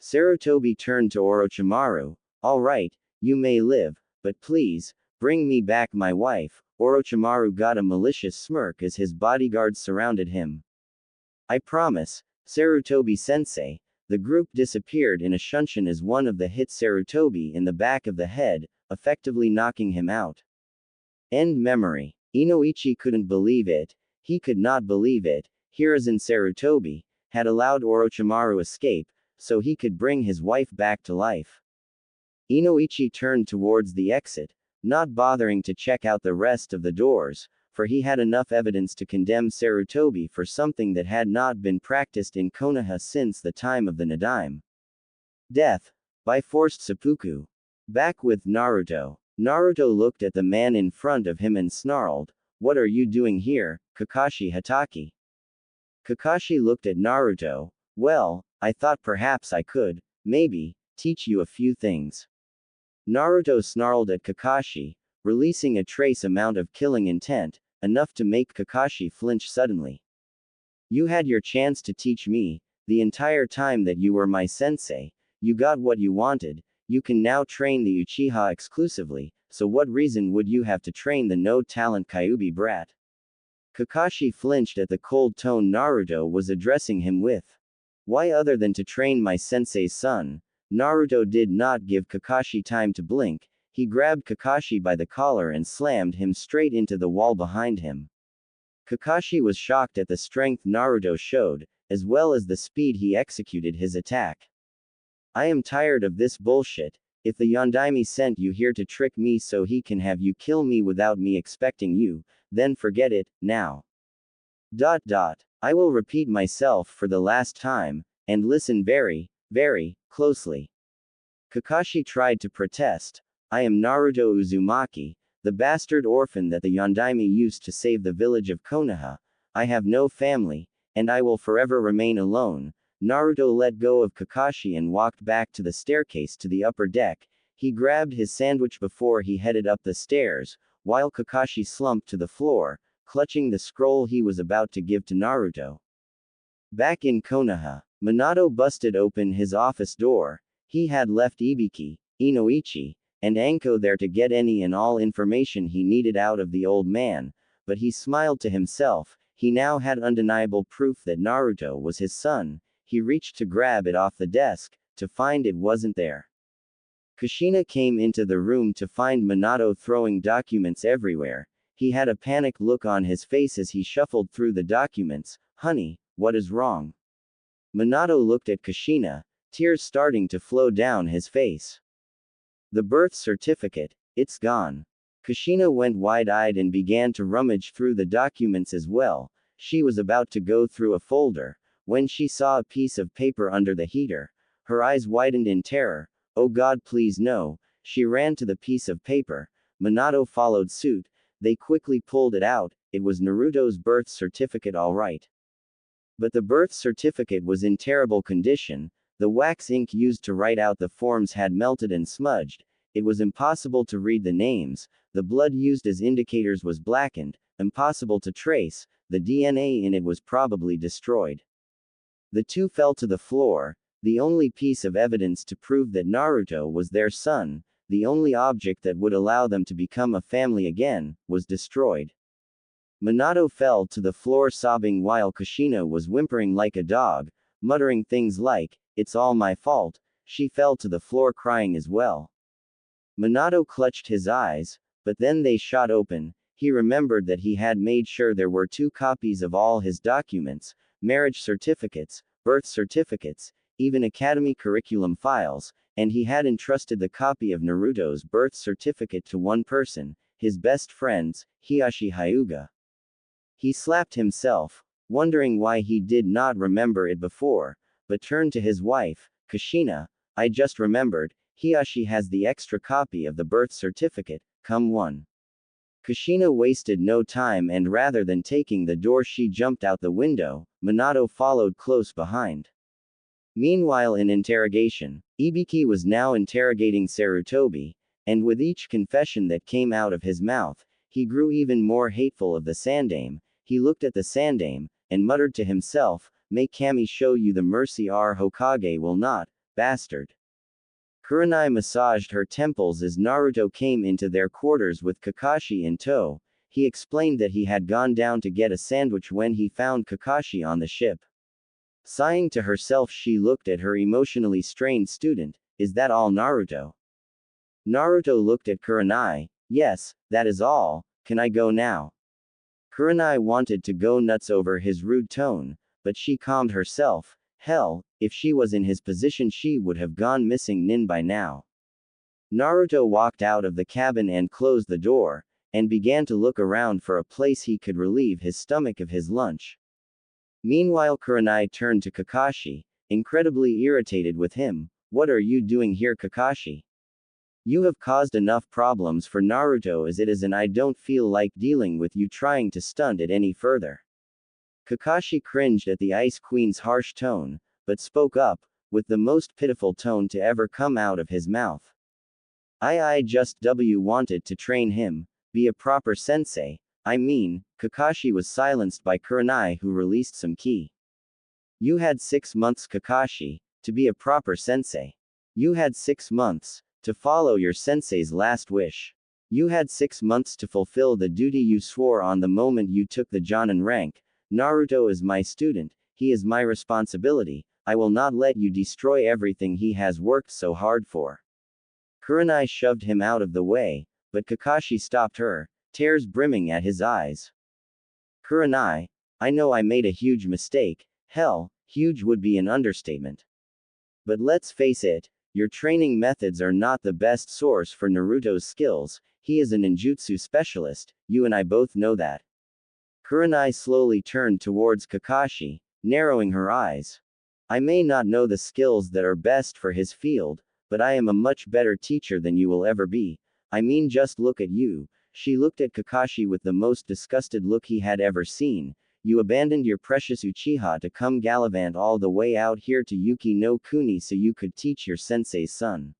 Sarutobi turned to Orochimaru. All right, you may live, but please, bring me back my wife. Orochimaru got a malicious smirk as his bodyguards surrounded him. I promise, Sarutobi-sensei. The group disappeared in a shunshin as one of the hit Sarutobi in the back of the head, effectively knocking him out. End memory. Inoichi couldn't believe it. He could not believe it. Hiruzen Sarutobi had allowed Orochimaru escape, so he could bring his wife back to life. Inoichi turned towards the exit, not bothering to check out the rest of the doors, for he had enough evidence to condemn Sarutobi for something that had not been practiced in Konoha since the time of the Nadaime. Death by forced seppuku. Back with Naruto. Naruto looked at the man in front of him and snarled, "What are you doing here, Kakashi Hatake?" Kakashi looked at Naruto. Well, I thought perhaps I could, maybe, teach you a few things. Naruto snarled at Kakashi, releasing a trace amount of killing intent, enough to make Kakashi flinch suddenly. You had your chance to teach me, the entire time that you were my sensei, you got what you wanted, you can now train the Uchiha exclusively, so what reason would you have to train the no-talent Kyuubi brat? Kakashi flinched at the cold tone Naruto was addressing him with. Why other than to train my sensei's son? Naruto did not give Kakashi time to blink. He grabbed Kakashi by the collar and slammed him straight into the wall behind him. Kakashi was shocked at the strength Naruto showed, as well as the speed he executed his attack. I am tired of this bullshit. If the Yondaime sent you here to trick me so he can have you kill me without me expecting you, then forget it, now. I will repeat myself for the last time, and listen very, very, closely. Kakashi tried to protest. I am Naruto Uzumaki, the bastard orphan that the Yondaime used to save the village of Konoha. I have no family, and I will forever remain alone. Naruto let go of Kakashi and walked back to the staircase to the upper deck. He grabbed his sandwich before he headed up the stairs, while Kakashi slumped to the floor, clutching the scroll he was about to give to Naruto. Back in Konoha, Minato busted open his office door. He had left Ibiki, Inoichi, and Anko there to get any and all information he needed out of the old man, but he smiled to himself. He now had undeniable proof that Naruto was his son. He reached to grab it off the desk, to find it wasn't there. Kushina came into the room to find Minato throwing documents everywhere. He had a panicked look on his face as he shuffled through the documents. Honey, what is wrong? Minato looked at Kushina, tears starting to flow down his face. The birth certificate, it's gone. Kushina went wide-eyed and began to rummage through the documents as well. She was about to go through a folder, when she saw a piece of paper under the heater. Her eyes widened in terror. Oh God, please no. She ran to the piece of paper. Minato followed suit. They quickly pulled it out. It was Naruto's birth certificate, all right. But the birth certificate was in terrible condition. The wax ink used to write out the forms had melted and smudged. it was impossible to read the names, the blood used as indicators was blackened, impossible to trace, the DNA in it was probably destroyed. The two fell to the floor, the only piece of evidence to prove that Naruto was their son, the only object that would allow them to become a family again, was destroyed. Minato fell to the floor sobbing while Kushina was whimpering like a dog, muttering things like, "It's all my fault." She fell to the floor crying as well. Minato clutched his eyes, but then they shot open. He remembered that he had made sure there were 2 copies of all his documents, marriage certificates, birth certificates, even academy curriculum files, and he had entrusted the copy of Naruto's birth certificate to one person, his best friend's, Hiashi Hyuga. He slapped himself, wondering why he did not remember it before, but turned to his wife, Kushina. "I just remembered, Hiashi has the extra copy of the birth certificate, come one." Kushina wasted no time and rather than taking the door she jumped out the window. Minato followed close behind. Meanwhile in interrogation, Ibiki was now interrogating Sarutobi, and with each confession that came out of his mouth, he grew even more hateful of the Sandaime. He looked at the Sandaime, and muttered to himself, "May Kami show you the mercy our Hokage will not, bastard." Kurenai massaged her temples as Naruto came into their quarters with Kakashi in tow. He explained that he had gone down to get a sandwich when he found Kakashi on the ship. Sighing to herself, she looked at her emotionally strained student. "Is that all, Naruto?" Naruto looked at Kurenai. "Yes, that is all. Can I go now?" Kurenai wanted to go nuts over his rude tone, but she calmed herself. Hell, if she was in his position she would have gone missing nin by now. Naruto walked out of the cabin and closed the door, and began to look around for a place he could relieve his stomach of his lunch. Meanwhile Kurenai turned to Kakashi, incredibly irritated with him. "What are you doing here, Kakashi? You have caused enough problems for Naruto as it is, and I don't feel like dealing with you trying to stunt it any further." Kakashi cringed at the Ice Queen's harsh tone, but spoke up, with the most pitiful tone to ever come out of his mouth. I just wanted to train him, be a proper sensei, I mean." Kakashi was silenced by Kurenai, who released some ki. "You had 6 months, Kakashi, to be a proper sensei. You had 6 months, to follow your sensei's last wish. You had 6 months to fulfill the duty you swore on the moment you took the Jonin rank. Naruto is my student, he is my responsibility, I will not let you destroy everything he has worked so hard for." Kurenai shoved him out of the way, but Kakashi stopped her, tears brimming at his eyes. "Kurenai, I know I made a huge mistake. Hell, huge would be an understatement. But let's face it, your training methods are not the best source for Naruto's skills. He is a ninjutsu specialist, you and I both know that." Kurenai slowly turned towards Kakashi, narrowing her eyes. "I may not know the skills that are best for his field, but I am a much better teacher than you will ever be. I mean, just look at you." She looked at Kakashi with the most disgusted look he had ever seen. "You abandoned your precious Uchiha to come gallivant all the way out here to Yuki no Kuni so you could teach your sensei's son.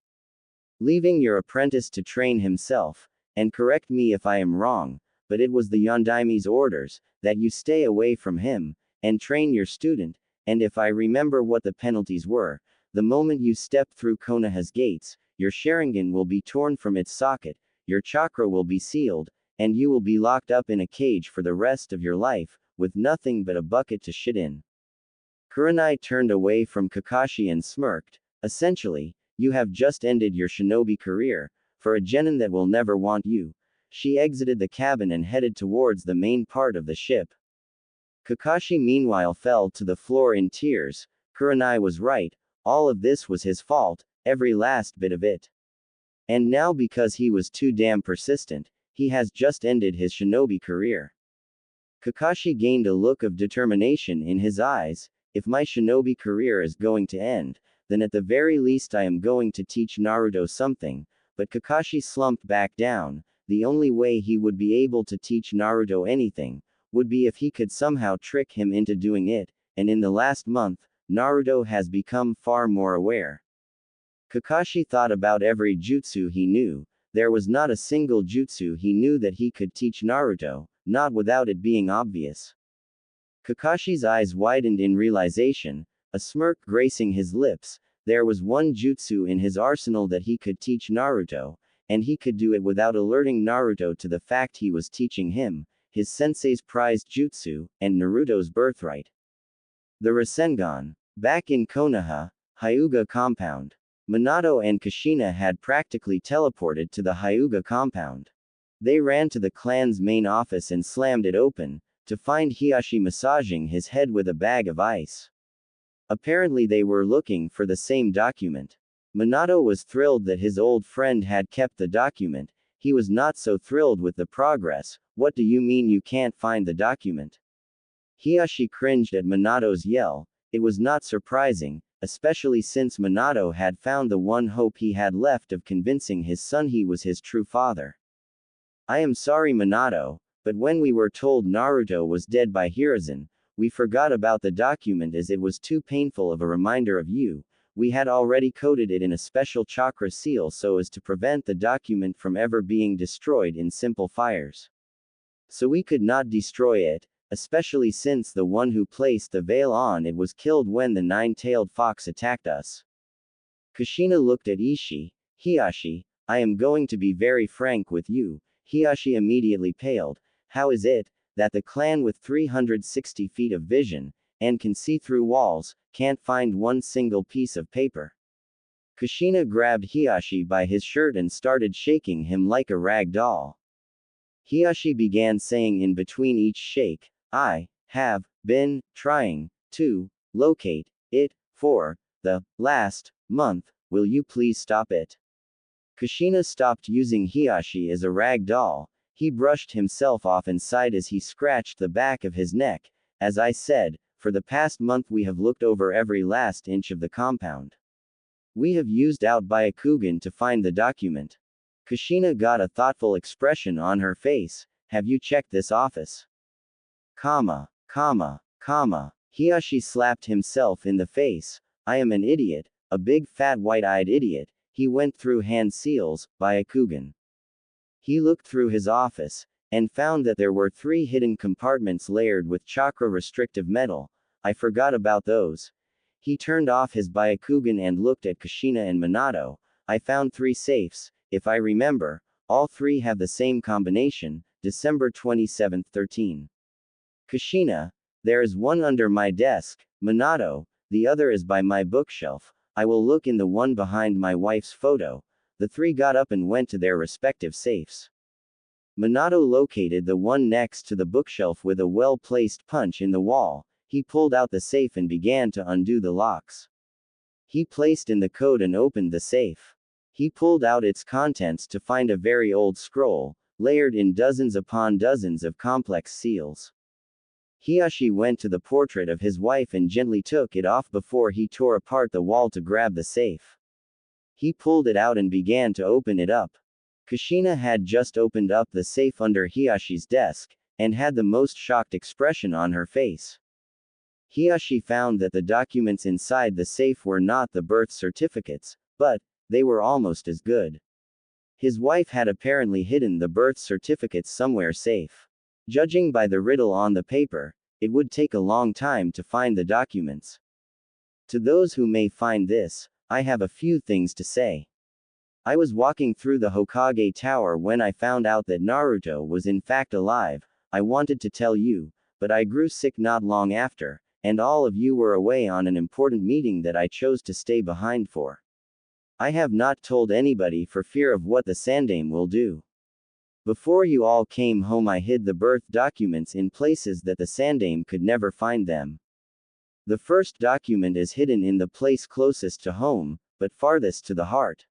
Leaving your apprentice to train himself, and correct me if I am wrong, but it was the Yondaime's orders, that you stay away from him, and train your student, and if I remember what the penalties were, the moment you step through Konoha's gates, your Sharingan will be torn from its socket, your chakra will be sealed, and you will be locked up in a cage for the rest of your life, with nothing but a bucket to shit in." Kurenai turned away from Kakashi and smirked. "Essentially, you have just ended your shinobi career, for a genin that will never want you." She exited the cabin and headed towards the main part of the ship. Kakashi meanwhile fell to the floor in tears. Kurenai was right, all of this was his fault, every last bit of it. And now because he was too damn persistent, he has just ended his shinobi career. Kakashi gained a look of determination in his eyes. "If my shinobi career is going to end, then at the very least I am going to teach Naruto something." But Kakashi slumped back down. The only way he would be able to teach Naruto anything, would be if he could somehow trick him into doing it, and in the last month, Naruto has become far more aware. Kakashi thought about every jutsu he knew. There was not a single jutsu he knew that he could teach Naruto, not without it being obvious. Kakashi's eyes widened in realization, a smirk gracing his lips. There was one jutsu in his arsenal that he could teach Naruto, and he could do it without alerting Naruto to the fact he was teaching him, his sensei's prized jutsu, and Naruto's birthright. The Rasengan. Back in Konoha, Hyuga compound. Minato and Kushina had practically teleported to the Hyuga compound. They ran to the clan's main office and slammed it open, to find Hiashi massaging his head with a bag of ice. Apparently they were looking for the same document. Minato was thrilled that his old friend had kept the document. He was not so thrilled with the progress. What do you mean you can't find the document? Hiashi cringed at Minato's yell. It was not surprising, especially since Minato had found the one hope he had left of convincing his son he was his true father. I am sorry, Minato, but when we were told Naruto was dead by Hiruzen, we forgot about the document as it was too painful of a reminder of you. We had already coated it in a special chakra seal so as to prevent the document from ever being destroyed in simple fires. So we could not destroy it, especially since the one who placed the veil on it was killed when the nine-tailed fox attacked us. Kushina looked at Ishii. Hiashi, I am going to be very frank with you. Hiashi immediately paled. How is it that the clan with 360 feet of vision, and can see through walls, can't find one single piece of paper? Kushina grabbed Hiashi by his shirt and started shaking him like a rag doll. Hiashi began saying in between each shake, I have been trying to locate it for the last month. Will you please stop it? Kushina stopped using Hiashi as a rag doll. He brushed himself off and sighed as he scratched the back of his neck. As I said, for the past month we have looked over every last inch of the compound. We have used out Byakugan to find the document. Kushina got a thoughtful expression on her face. Have you checked this office? Hiashi slapped himself in the face. I am an idiot, a big fat white-eyed idiot. He went through hand seals, Byakugan. He looked through his office, and found that there were 3 hidden compartments layered with chakra-restrictive metal. I forgot about those. He turned off his Byakugan and looked at Kushina and Minato. I found 3 safes, if I remember, all 3 have the same combination, December 27, 13. Kushina, there is one under my desk. Minato, the other is by my bookshelf. I will look in the one behind my wife's photo. The 3 got up and went to their respective safes. Minato located the one next to the bookshelf with a well-placed punch in the wall. He pulled out the safe and began to undo the locks. He placed in the code and opened the safe. He pulled out its contents to find a very old scroll, layered in dozens upon dozens of complex seals. Hiashi went to the portrait of his wife and gently took it off before he tore apart the wall to grab the safe. He pulled it out and began to open it up. Kushina had just opened up the safe under Hiashi's desk, and had the most shocked expression on her face. Hiashi found that the documents inside the safe were not the birth certificates, but they were almost as good. His wife had apparently hidden the birth certificates somewhere safe. Judging by the riddle on the paper, it would take a long time to find the documents. To those who may find this, I have a few things to say. I was walking through the Hokage Tower when I found out that Naruto was in fact alive. I wanted to tell you, but I grew sick not long after, and all of you were away on an important meeting that I chose to stay behind for. I have not told anybody for fear of what the Sandaime will do. Before you all came home I hid the birth documents in places that the Sandaime could never find them. The first document is hidden in the place closest to home, but farthest to the heart.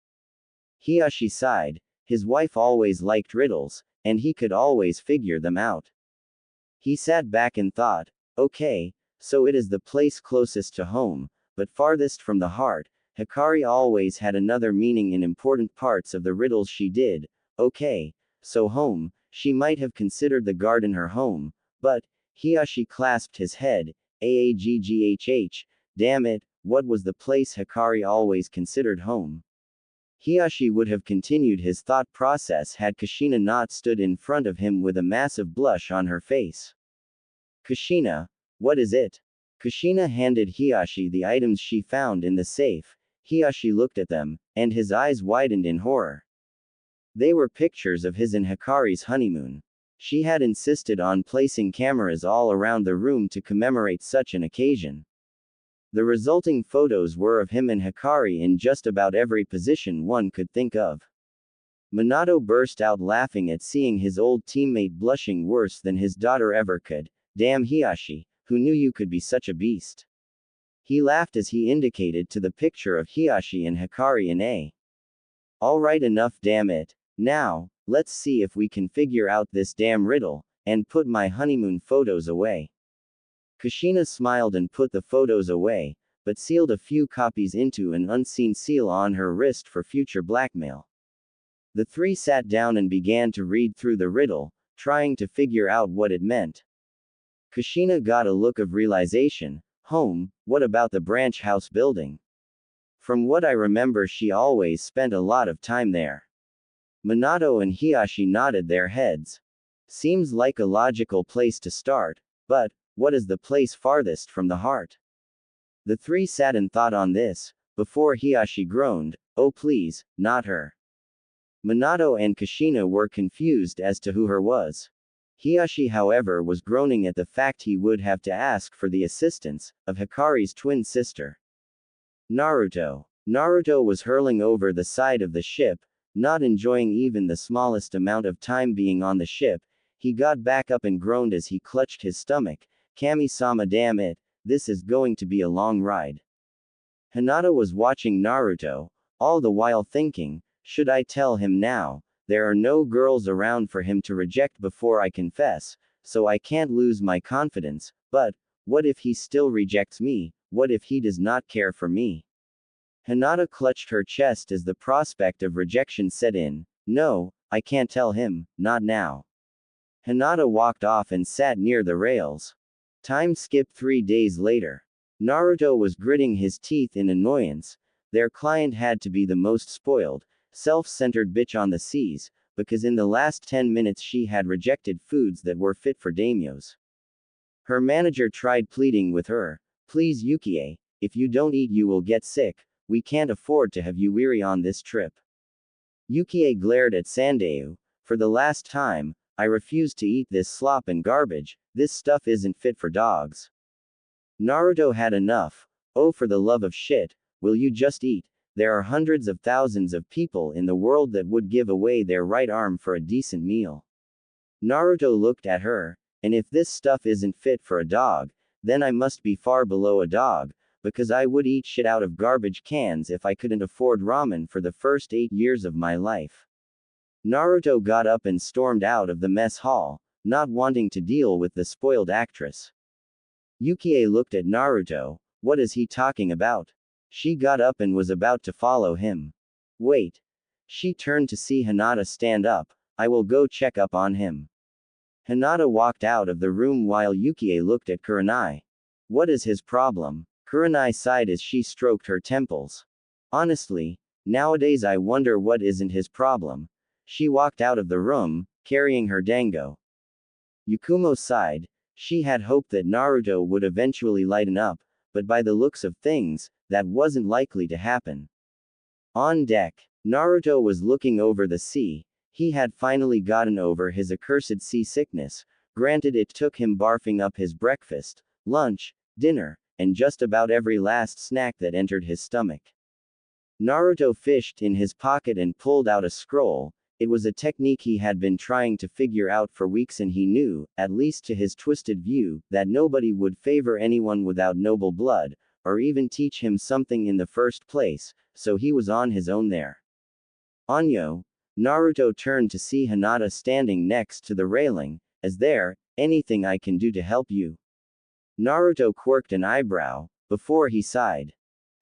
Hiashi sighed. His wife always liked riddles, and he could always figure them out. He sat back and thought, okay, so it is the place closest to home, but farthest from the heart. Hikari always had another meaning in important parts of the riddles she did. Okay, so home, she might have considered the garden her home, but, Hiashi clasped his head, Aaghghh, damn it, what was the place Hikari always considered home? Hiyashi would have continued his thought process had Kushina not stood in front of him with a massive blush on her face. Kushina, what is it? Kushina handed Hiyashi the items she found in the safe. Hiyashi looked at them, and his eyes widened in horror. They were pictures of his and Hikari's honeymoon. She had insisted on placing cameras all around the room to commemorate such an occasion. The resulting photos were of him and Hikari in just about every position one could think of. Minato burst out laughing at seeing his old teammate blushing worse than his daughter ever could. Damn Hiyashi, who knew you could be such a beast? He laughed as he indicated to the picture of Hiyashi and Hikari in A. Alright, enough, damn it. Now, let's see if we can figure out this damn riddle, and put my honeymoon photos away. Kushina smiled and put the photos away, but sealed a few copies into an unseen seal on her wrist for future blackmail. The three sat down and began to read through the riddle, trying to figure out what it meant. Kushina got a look of realization. Home, what about the branch house building? From what I remember, she always spent a lot of time there. Minato and Hiyashi nodded their heads. Seems like a logical place to start, but what is the place farthest from the heart? The three sat and thought on this, before Hiyashi groaned, "Oh please, not her." Minato and Kushina were confused as to who her was. Hiyashi, however, was groaning at the fact he would have to ask for the assistance of Hikari's twin sister. Naruto. Naruto was hurling over the side of the ship, not enjoying even the smallest amount of time being on the ship. He got back up and groaned as he clutched his stomach. Kami-sama, damn it, this is going to be a long ride. Hinata was watching Naruto, all the while thinking, should I tell him now? There are no girls around for him to reject before I confess, so I can't lose my confidence, but what if he still rejects me? What if he does not care for me? Hinata clutched her chest as the prospect of rejection set in. No, I can't tell him, not now. Hinata walked off and sat near the rails. Time skipped 3 days later. Naruto was gritting his teeth in annoyance. Their client had to be the most spoiled, self-centered bitch on the seas, because in the last 10 minutes she had rejected foods that were fit for daimyos. Her manager tried pleading with her. Please Yukie, if you don't eat you will get sick, we can't afford to have you weary on this trip. Yukie glared at Sandeu. For the last time, I refuse to eat this slop and garbage, this stuff isn't fit for dogs. Naruto had enough. Oh, for the love of shit, will you just eat? There are hundreds of thousands of people in the world that would give away their right arm for a decent meal. Naruto looked at her, and if this stuff isn't fit for a dog, then I must be far below a dog, because I would eat shit out of garbage cans if I couldn't afford ramen for the first 8 years of my life. Naruto got up and stormed out of the mess hall, not wanting to deal with the spoiled actress. Yukie looked at Naruto. What is he talking about? She got up and was about to follow him. Wait. She turned to see Hinata stand up. I will go check up on him. Hinata walked out of the room while Yukie looked at Kurenai. What is his problem? Kurenai sighed as she stroked her temples. Honestly, nowadays I wonder what isn't his problem. She walked out of the room, carrying her dango. Yukumo sighed. She had hoped that Naruto would eventually lighten up, but by the looks of things, that wasn't likely to happen. On deck, Naruto was looking over the sea. He had finally gotten over his accursed seasickness. Granted, it took him barfing up his breakfast, lunch, dinner, and just about every last snack that entered his stomach. Naruto fished in his pocket and pulled out a scroll. It was a technique he had been trying to figure out for weeks, and he knew, at least to his twisted view, that nobody would favor anyone without noble blood, or even teach him something in the first place, so he was on his own there. Anyo. Naruto turned to see Hinata standing next to the railing. Is there anything I can do to help you? Naruto quirked an eyebrow, before he sighed.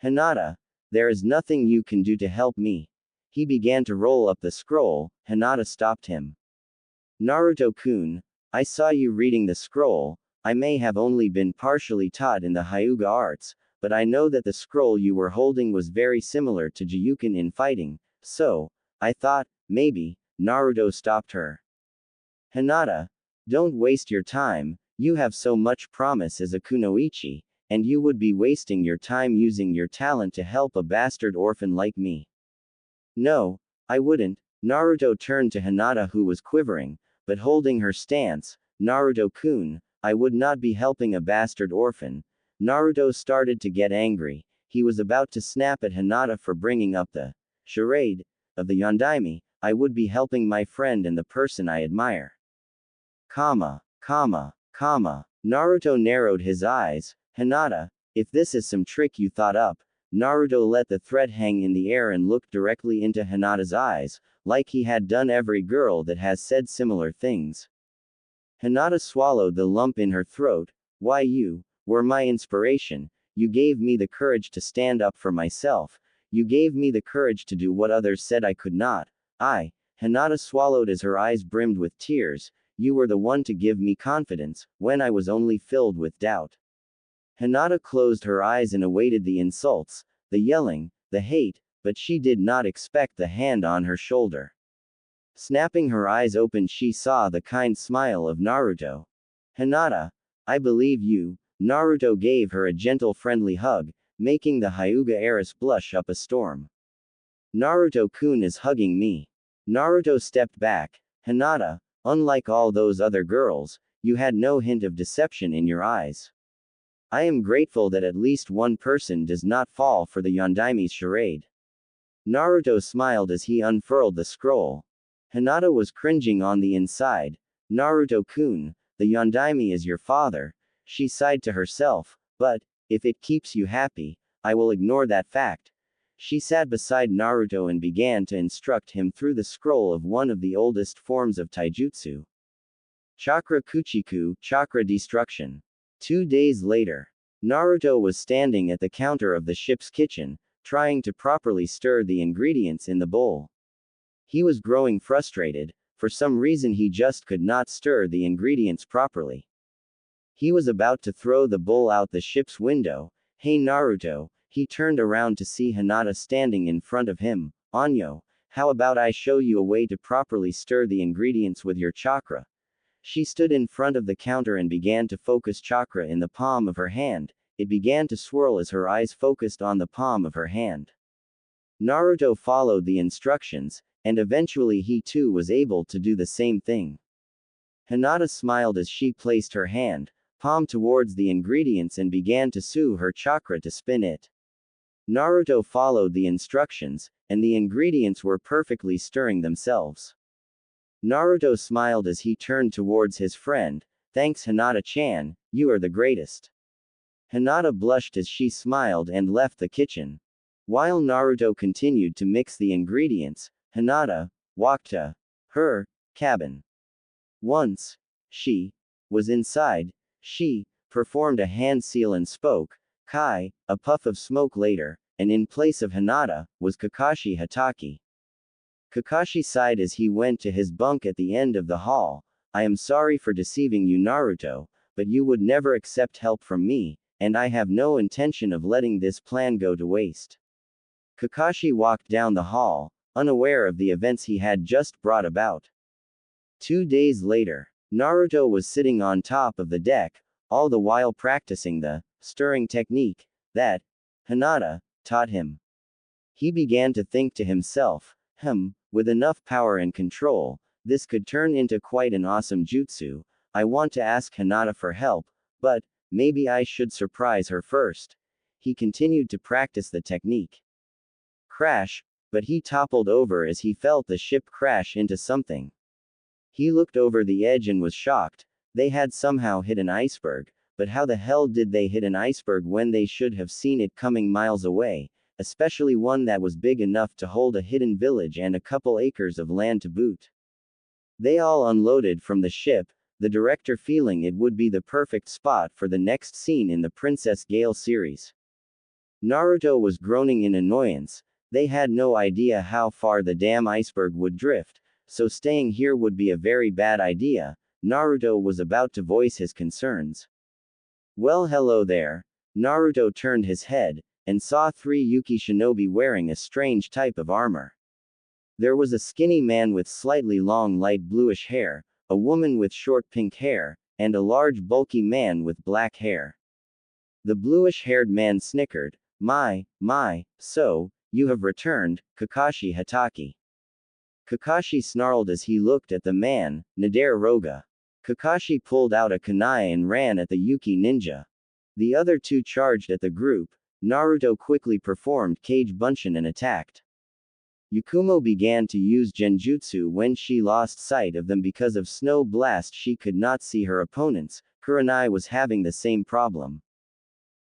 Hinata, there is nothing you can do to help me. He began to roll up the scroll. Hinata stopped him. Naruto-kun, I saw you reading the scroll. I may have only been partially taught in the Hyuga arts, but I know that the scroll you were holding was very similar to Jiyuken in fighting, So, I thought, maybe, Naruto stopped her. Hinata, don't waste your time, you have so much promise as a kunoichi, and you would be wasting your time using your talent to help a bastard orphan like me. No, I wouldn't. Naruto turned to Hinata, who was quivering, but holding her stance. Naruto-kun, I would not be helping a bastard orphan. Naruto started to get angry. He was about to snap at Hinata for bringing up the charade of the Yondaime. I would be helping my friend and the person I admire. Comma, comma, comma. Naruto narrowed his eyes. Hinata, if this is some trick you thought up. Naruto let the threat hang in the air and looked directly into Hinata's eyes, like he had done every girl that has said similar things. Hinata swallowed the lump in her throat. Why, you were my inspiration. You gave me the courage to stand up for myself. You gave me the courage to do what others said I could not. Hinata swallowed as her eyes brimmed with tears. You were the one to give me confidence, when I was only filled with doubt. Hinata closed her eyes and awaited the insults, the yelling, the hate, but she did not expect the hand on her shoulder. Snapping her eyes open, she saw the kind smile of Naruto. Hinata, I believe you. Naruto gave her a gentle friendly hug, making the Hyuga heiress blush up a storm. Naruto-kun is hugging me. Naruto stepped back. Hinata, unlike all those other girls, you had no hint of deception in your eyes. I am grateful that at least one person does not fall for the Yondaime's charade. Naruto smiled as he unfurled the scroll. Hinata was cringing on the inside. Naruto-kun, the Yondaime is your father. She sighed to herself, but, if it keeps you happy, I will ignore that fact. She sat beside Naruto and began to instruct him through the scroll of one of the oldest forms of taijutsu. Chakra Kuchiku, Chakra Destruction. 2 days later, Naruto was standing at the counter of the ship's kitchen, trying to properly stir the ingredients in the bowl. He was growing frustrated. For some reason he just could not stir the ingredients properly. He was about to throw the bowl out the ship's window. Hey Naruto, he turned around to see Hinata standing in front of him. Anyo, how about I show you a way to properly stir the ingredients with your chakra? She stood in front of the counter and began to focus chakra in the palm of her hand. It began to swirl as her eyes focused on the palm of her hand. Naruto followed the instructions, and eventually he too was able to do the same thing. Hinata smiled as she placed her hand, palm towards the ingredients and began to sue her chakra to spin it. Naruto followed the instructions, and the ingredients were perfectly stirring themselves. Naruto smiled as he turned towards his friend. Thanks Hinata-chan, you are the greatest. Hinata blushed as she smiled and left the kitchen. While Naruto continued to mix the ingredients, Hinata walked to her cabin. Once she was inside, she performed a hand seal and spoke. Kai, a puff of smoke later, and in place of Hinata, was Kakashi Hatake. Kakashi sighed as he went to his bunk at the end of the hall. I am sorry for deceiving you Naruto, but you would never accept help from me, and I have no intention of letting this plan go to waste. Kakashi walked down the hall, unaware of the events he had just brought about. 2 days later, Naruto was sitting on top of the deck, all the while practicing the stirring technique that Hinata taught him. He began to think to himself, with enough power and control, this could turn into quite an awesome jutsu. I want to ask Hinata for help, but maybe I should surprise her first. He continued to practice the technique. Crash, but he toppled over as he felt the ship crash into something. He looked over the edge and was shocked. They had somehow hit an iceberg, but how the hell did they hit an iceberg when they should have seen it coming miles away, especially one that was big enough to hold a hidden village and a couple acres of land to boot? They all unloaded from the ship, the director feeling it would be the perfect spot for the next scene in the Princess Gale series. Naruto was groaning in annoyance. They had no idea how far the damn iceberg would drift, so staying here would be a very bad idea. Naruto was about to voice his concerns. Well, hello there. Naruto turned his head, and saw 3 Yuki shinobi wearing a strange type of armor. There was a skinny man with slightly long light bluish hair, a woman with short pink hair, and a large bulky man with black hair. The bluish-haired man snickered. My, so, you have returned, Kakashi Hatake. Kakashi snarled as he looked at the man, Nadare Roga. Kakashi pulled out a kunai and ran at the Yuki ninja. The other two charged at the group. Naruto quickly performed Kage Bunshin and attacked. Yakumo began to use genjutsu when she lost sight of them because of snow blast. She could not see her opponents. Kurenai was having the same problem.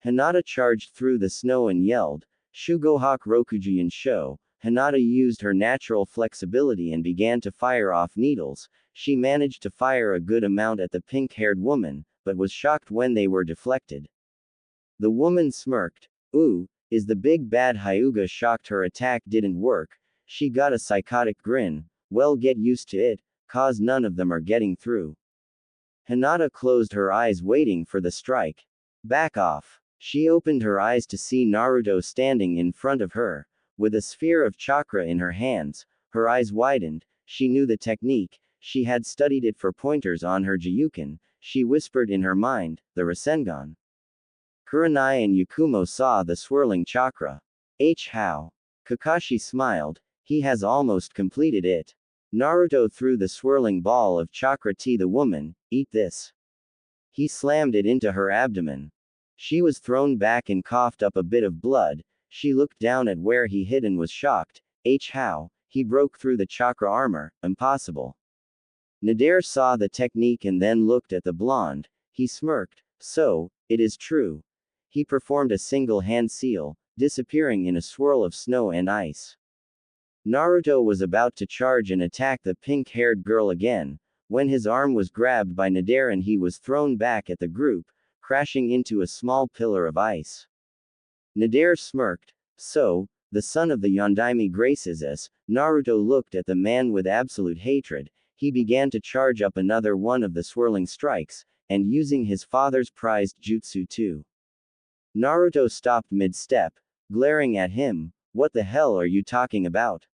Hinata charged through the snow and yelled, Shugohaku Rokujuin Sho. Hinata used her natural flexibility and began to fire off needles. She managed to fire a good amount at the pink-haired woman, but was shocked when they were deflected. The woman smirked. Ooh, is the big bad Hyuga shocked her attack didn't work? She got a psychotic grin. Well, get used to it, cause none of them are getting through. Hinata closed her eyes waiting for the strike. Back off. She opened her eyes to see Naruto standing in front of her, with a sphere of chakra in her hands. Her eyes widened. She knew the technique. She had studied it for pointers on her Jiyuken. She whispered in her mind, the Rasengan. Kurenai and Yakumo saw the swirling chakra. How? Kakashi smiled. He has almost completed it. Naruto threw the swirling ball of chakra to the woman. Eat this. He slammed it into her abdomen. She was thrown back and coughed up a bit of blood. She looked down at where he hid and was shocked. How? He broke through the chakra armor. Impossible. Nadare saw the technique and then looked at the blonde. He smirked. So, it is true. He performed a single hand seal, disappearing in a swirl of snow and ice. Naruto was about to charge and attack the pink-haired girl again, when his arm was grabbed by Nadare and he was thrown back at the group, crashing into a small pillar of ice. Nadare smirked. So, the son of the Yondaime graces us. Naruto looked at the man with absolute hatred. He began to charge up another one of the swirling strikes, and using his father's prized jutsu too. Naruto stopped mid-step, glaring at him. What the hell are you talking about?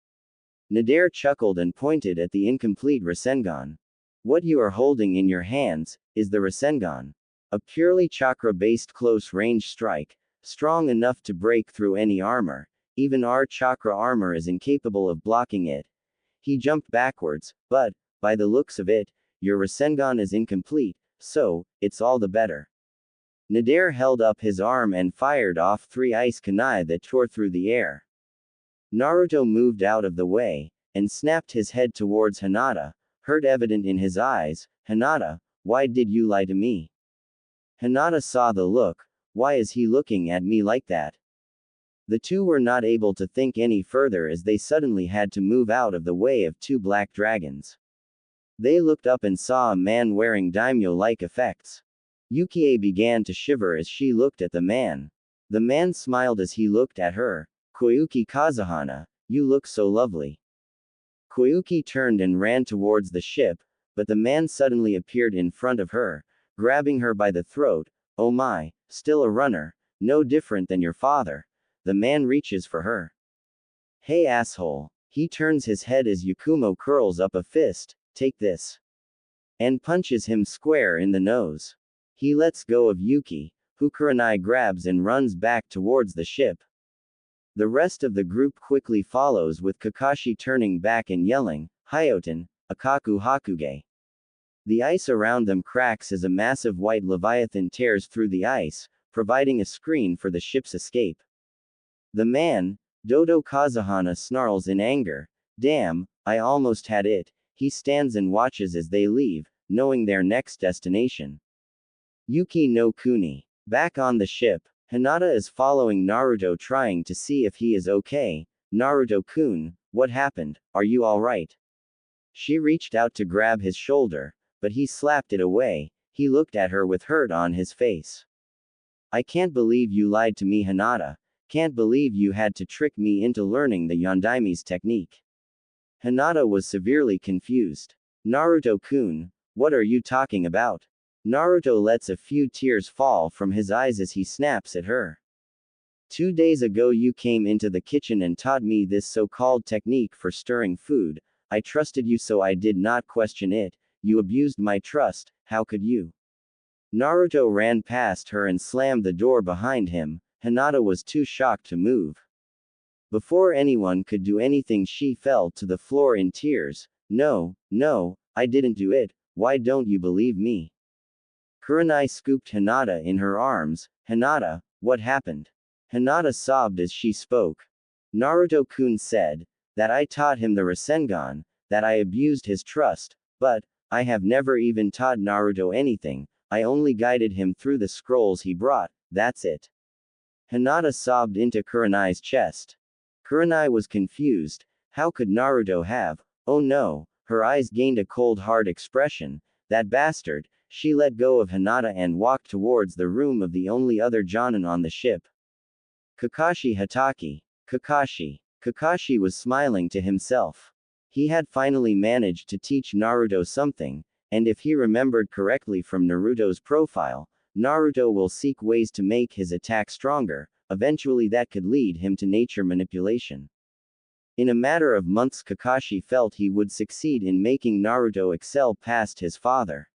Nadare chuckled and pointed at the incomplete Rasengan. What you are holding in your hands is the Rasengan. A purely chakra-based close-range strike, strong enough to break through any armor. Even our chakra armor is incapable of blocking it. He jumped backwards, but, by the looks of it, your Rasengan is incomplete, so, it's all the better. Nadare held up his arm and fired off 3 ice kunai that tore through the air. Naruto moved out of the way, and snapped his head towards Hinata, hurt evident in his eyes. Hinata, why did you lie to me? Hinata saw the look. Why is he looking at me like that? The two were not able to think any further as they suddenly had to move out of the way of 2 black dragons. They looked up and saw a man wearing daimyo-like effects. Yukie began to shiver as she looked at the man. The man smiled as he looked at her. Koyuki Kazuhana, you look so lovely. Koyuki turned and ran towards the ship, but the man suddenly appeared in front of her, grabbing her by the throat. Oh my, still a runner, no different than your father. The man reaches for her. Hey asshole. He turns his head as Yakumo curls up a fist. Take this. And punches him square in the nose. He lets go of Yuki, who Kurenai grabs and runs back towards the ship. The rest of the group quickly follows with Kakashi turning back and yelling, Hyoten, Akaku Hakuge. The ice around them cracks as a massive white leviathan tears through the ice, providing a screen for the ship's escape. The man, Dodo Kazuhana, snarls in anger. Damn, I almost had it. He stands and watches as they leave, knowing their next destination. Yuki no Kuni. Back on the ship, Hinata is following Naruto trying to see if he is okay. Naruto-kun, what happened, are you alright? She reached out to grab his shoulder, but he slapped it away. He looked at her with hurt on his face. I can't believe you lied to me, Hinata. Can't believe you had to trick me into learning the Yondaime's technique. Hinata was severely confused. Naruto-kun, what are you talking about? Naruto lets a few tears fall from his eyes as he snaps at her. 2 days ago you came into the kitchen and taught me this so-called technique for stirring food. I trusted you so I did not question it. You abused my trust, how could you? Naruto ran past her and slammed the door behind him. Hinata was too shocked to move. Before anyone could do anything she fell to the floor in tears. No, no, I didn't do it, why don't you believe me? Kurenai scooped Hinata in her arms. Hinata, what happened? Hinata sobbed as she spoke. Naruto-kun said, that I taught him the Rasengan, that I abused his trust, but, I have never even taught Naruto anything, I only guided him through the scrolls he brought, that's it. Hinata sobbed into Kurenai's chest. Kurenai was confused, how could Naruto have, oh no, her eyes gained a cold hard expression, that bastard, she let go of Hinata and walked towards the room of the only other Jonin on the ship. Kakashi Hatake. Kakashi was smiling to himself. He had finally managed to teach Naruto something, and if he remembered correctly from Naruto's profile, Naruto will seek ways to make his attack stronger, eventually that could lead him to nature manipulation. In a matter of months Kakashi felt he would succeed in making Naruto excel past his father.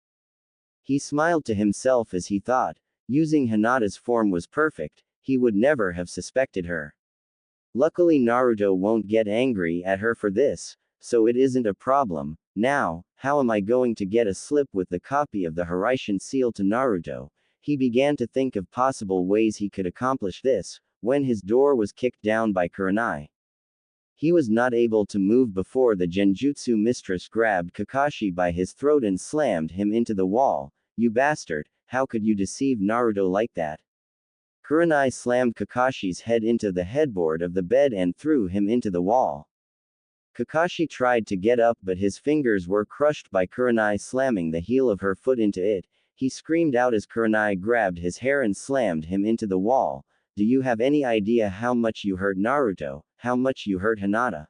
He smiled to himself as he thought, using Hinata's form was perfect, he would never have suspected her. Luckily Naruto won't get angry at her for this, so it isn't a problem. Now, how am I going to get a slip with the copy of the Hiraishin seal to Naruto? He began to think of possible ways he could accomplish this, when his door was kicked down by Kurenai. He was not able to move before the Genjutsu mistress grabbed Kakashi by his throat and slammed him into the wall. You bastard, how could you deceive Naruto like that? Kurenai slammed Kakashi's head into the headboard of the bed and threw him into the wall. Kakashi tried to get up but his fingers were crushed by Kurenai slamming the heel of her foot into it. He screamed out as Kurenai grabbed his hair and slammed him into the wall. Do you have any idea how much you hurt Naruto, how much you hurt Hinata?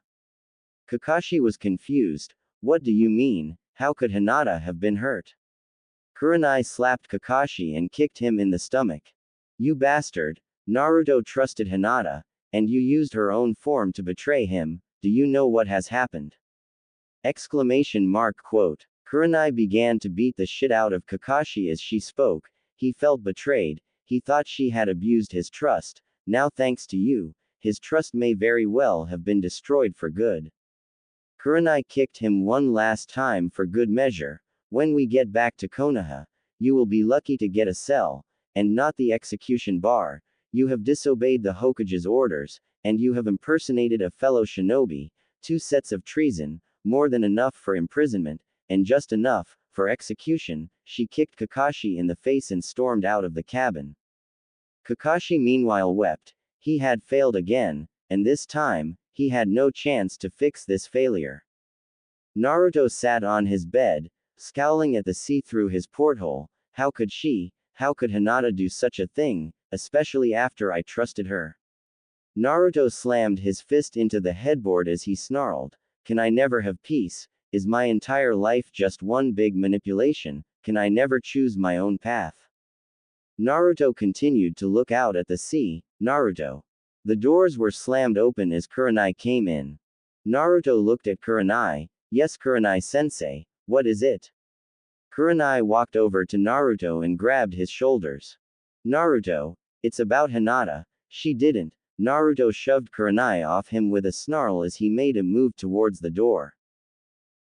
Kakashi was confused. What do you mean, how could Hinata have been hurt? Kurenai slapped Kakashi and kicked him in the stomach. You bastard, Naruto trusted Hinata, and you used her own form to betray him, do you know what has happened? Exclamation mark quote. Kurenai began to beat the shit out of Kakashi as she spoke, he felt betrayed, he thought she had abused his trust, now thanks to you, his trust may very well have been destroyed for good. Kurenai kicked him one last time for good measure, when we get back to Konoha, you will be lucky to get a cell, and not the execution bar, you have disobeyed the Hokage's orders, and you have impersonated a fellow shinobi, 2 sets of treason, more than enough for imprisonment, and just enough, for execution. She kicked Kakashi in the face and stormed out of the cabin. Kakashi meanwhile wept, he had failed again, and this time, he had no chance to fix this failure. Naruto sat on his bed, scowling at the sea through his porthole, how could Hinata do such a thing, especially after I trusted her? Naruto slammed his fist into the headboard as he snarled, can I never have peace, is my entire life just one big manipulation, can I never choose my own path? Naruto continued to look out at the sea. Naruto. The doors were slammed open as Kurenai came in. Naruto looked at Kurenai, yes Kurenai-sensei, what is it? Kurenai walked over to Naruto and grabbed his shoulders. Naruto, it's about Hinata, she didn't. Naruto shoved Kurenai off him with a snarl as he made a move towards the door.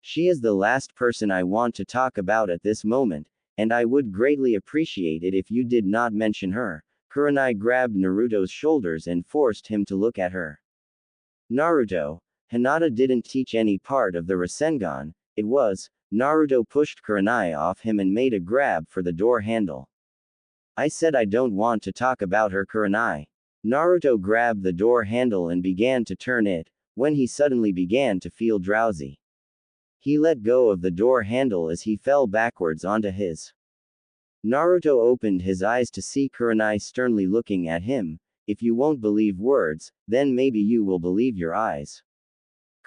She is the last person I want to talk about at this moment, and I would greatly appreciate it if you did not mention her. Kurenai grabbed Naruto's shoulders and forced him to look at her. Naruto, Hinata didn't teach any part of the Rasengan, it was. Naruto pushed Kurenai off him and made a grab for the door handle. I said I don't want to talk about her Kurenai. Naruto grabbed the door handle and began to turn it, when he suddenly began to feel drowsy. He let go of the door handle as he fell backwards onto his. Naruto opened his eyes to see Kurenai sternly looking at him. If you won't believe words, then maybe you will believe your eyes.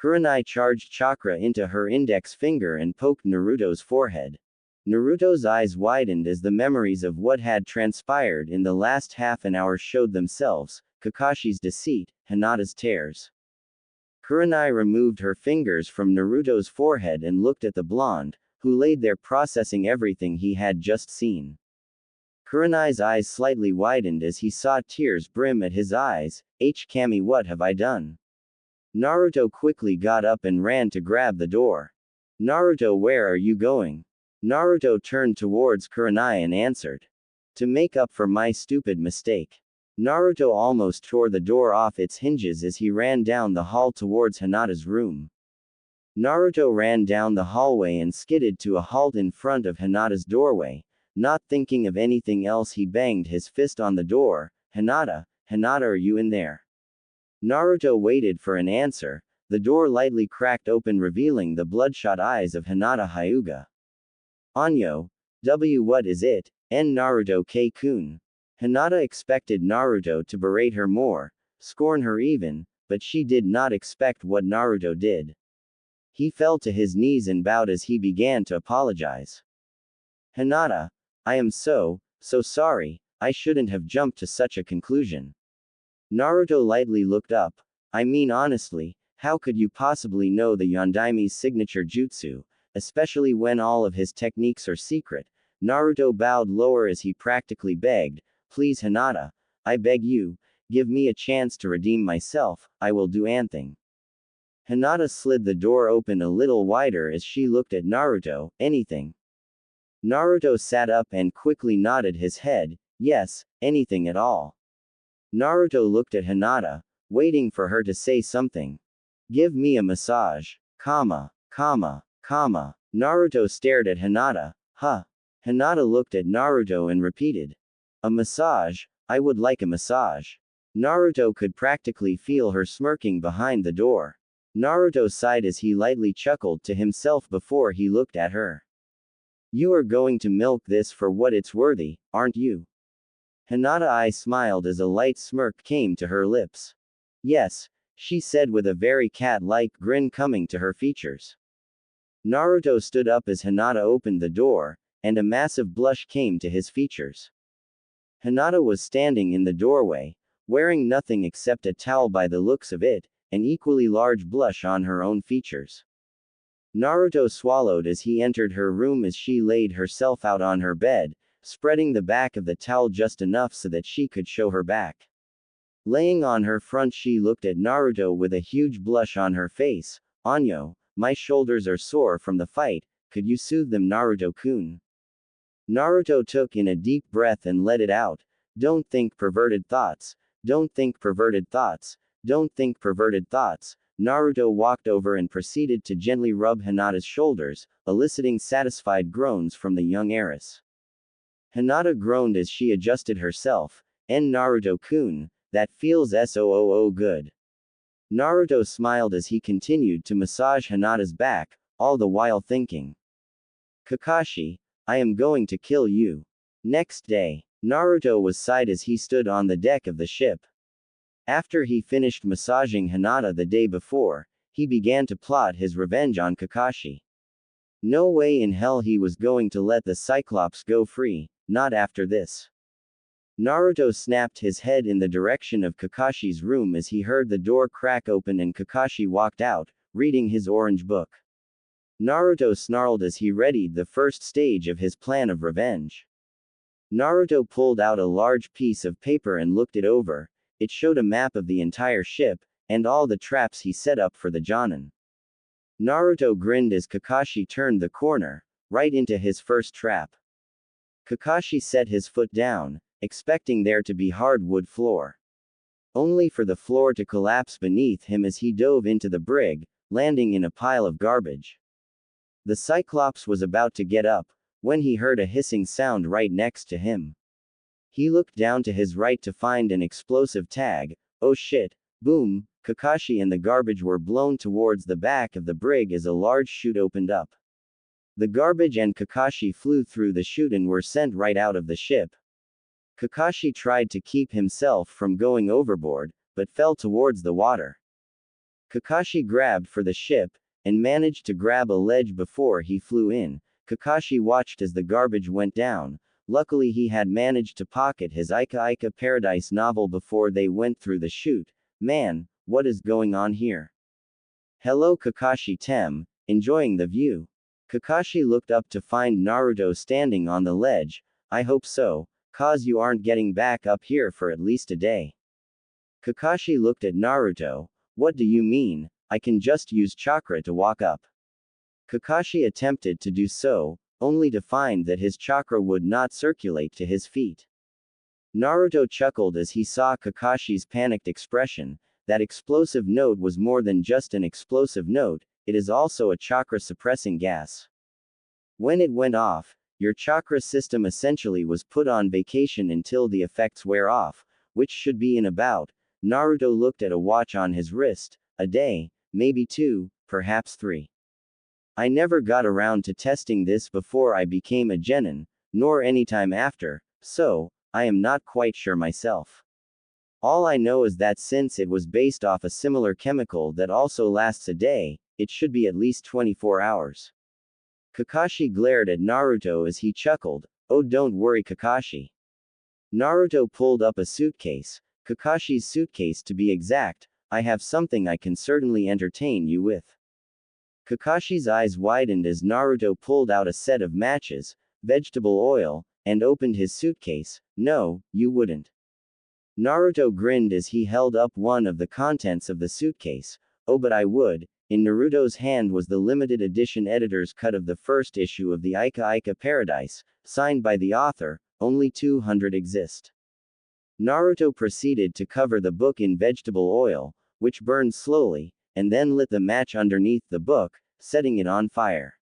Kurenai charged chakra into her index finger and poked Naruto's forehead. Naruto's eyes widened as the memories of what had transpired in the last half an hour showed themselves. Kakashi's deceit, Hinata's tears. Kurenai removed her fingers from Naruto's forehead and looked at the blonde, who laid there processing everything he had just seen. Kurenai's eyes slightly widened as he saw tears brim at his eyes. Kami, what have I done? Naruto quickly got up and ran to grab the door. Naruto, where are you going? Naruto turned towards Kurenai and answered. To make up for my stupid mistake. Naruto almost tore the door off its hinges as he ran down the hall towards Hinata's room. Naruto ran down the hallway and skidded to a halt in front of Hinata's doorway. Not thinking of anything else, he banged his fist on the door. Hinata, Hinata, are you in there? Naruto waited for an answer. The door lightly cracked open, revealing the bloodshot eyes of Hinata Hyuga. Anyo. What is it? Naruto K-kun. Hinata expected Naruto to berate her more, scorn her even, but she did not expect what Naruto did. He fell to his knees and bowed as he began to apologize. Hinata, I am so sorry, I shouldn't have jumped to such a conclusion. Naruto lightly looked up. I mean, honestly, how could you possibly know the Yondaimi's signature jutsu, especially when all of his techniques are secret? Naruto bowed lower as he practically begged, please Hinata, I beg you, give me a chance to redeem myself, I will do anything. Hinata slid the door open a little wider as she looked at Naruto. Anything? Naruto sat up and quickly nodded his head. Yes, anything at all. Naruto looked at Hinata, waiting for her to say something. Give me a massage. Naruto stared at Hinata. Huh. Hinata looked at Naruto and repeated. A massage? I would like a massage. Naruto could practically feel her smirking behind the door. Naruto sighed as he lightly chuckled to himself before he looked at her. You are going to milk this for what it's worthy, aren't you? Hinata smiled as a light smirk came to her lips. Yes, she said with a very cat-like grin coming to her features. Naruto stood up as Hinata opened the door, and a massive blush came to his features. Hinata was standing in the doorway, wearing nothing except a towel by the looks of it, an equally large blush on her own features. Naruto swallowed as he entered her room as she laid herself out on her bed, spreading the back of the towel just enough so that she could show her back. Laying on her front, she looked at Naruto with a huge blush on her face. Anyo, my shoulders are sore from the fight, could you soothe them, Naruto-kun? Naruto took in a deep breath and let it out. Don't think perverted thoughts. Don't think perverted thoughts. Don't think perverted thoughts. Naruto walked over and proceeded to gently rub Hinata's shoulders, eliciting satisfied groans from the young heiress. Hinata groaned as she adjusted herself. Naruto-kun, that feels so good. Naruto smiled as he continued to massage Hinata's back, all the while thinking. Kakashi, I am going to kill you. Next day, Naruto was sighed as he stood on the deck of the ship. After he finished massaging Hinata the day before, he began to plot his revenge on Kakashi. No way in hell he was going to let the Cyclops go free, not after this. Naruto snapped his head in the direction of Kakashi's room as he heard the door crack open and Kakashi walked out, reading his orange book. Naruto snarled as he readied the first stage of his plan of revenge. Naruto pulled out a large piece of paper and looked it over. It showed a map of the entire ship, and all the traps he set up for the Jonin. Naruto grinned as Kakashi turned the corner, right into his first trap. Kakashi set his foot down, expecting there to be hardwood floor. Only for the floor to collapse beneath him as he dove into the brig, landing in a pile of garbage. The Cyclops was about to get up, when he heard a hissing sound right next to him. He looked down to his right to find an explosive tag. Oh shit, boom, Kakashi and the garbage were blown towards the back of the brig as a large chute opened up. The garbage and Kakashi flew through the chute and were sent right out of the ship. Kakashi tried to keep himself from going overboard, but fell towards the water. Kakashi grabbed for the ship, and managed to grab a ledge before he flew in. Kakashi watched as the garbage went down, Luckily he had managed to pocket his Ika Paradise novel before they went through the chute. Man, what is going on here? Hello Kakashi Tem, enjoying the view. Kakashi looked up to find Naruto standing on the ledge. I hope so, cause you aren't getting back up here for at least a day. Kakashi looked at Naruto. What do you mean? I can just use chakra to walk up. Kakashi attempted to do so, only to find that his chakra would not circulate to his feet. Naruto chuckled as he saw Kakashi's panicked expression. That explosive note was more than just an explosive note, it is also a chakra-suppressing gas. When it went off, your chakra system essentially was put on vacation until the effects wear off, which should be in about, Naruto looked at a watch on his wrist, a day, maybe 2, perhaps 3. I never got around to testing this before I became a genin, nor anytime after, so, I am not quite sure myself. All I know is that since it was based off a similar chemical that also lasts a day, it should be at least 24 hours. Kakashi glared at Naruto as he chuckled, oh don't worry Kakashi. Naruto pulled up a suitcase, Kakashi's suitcase to be exact, I have something I can certainly entertain you with. Kakashi's eyes widened as Naruto pulled out a set of matches, vegetable oil, and opened his suitcase. No, you wouldn't. Naruto grinned as he held up one of the contents of the suitcase. Oh but I would. In Naruto's hand was the limited edition editor's cut of the first issue of the Ika Paradise, signed by the author. Only 200 exist. Naruto proceeded to cover the book in vegetable oil, which burned slowly, and then lit the match underneath the book, setting it on fire.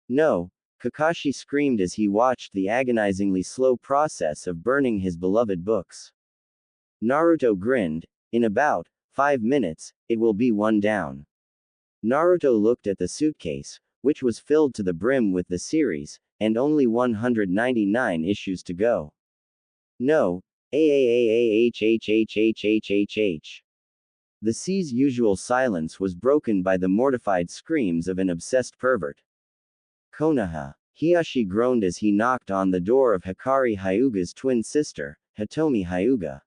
No, Kakashi screamed as he watched the agonizingly slow process of burning his beloved books. Naruto grinned, in about 5 minutes, it will be one down. Naruto looked at the suitcase, which was filled to the brim with the series, and only 199 issues to go. No, The sea's usual silence was broken by the mortified screams of an obsessed pervert. Konoha. Hiashi groaned as he knocked on the door of Hikari Hyuga's twin sister, Hitomi Hyuga.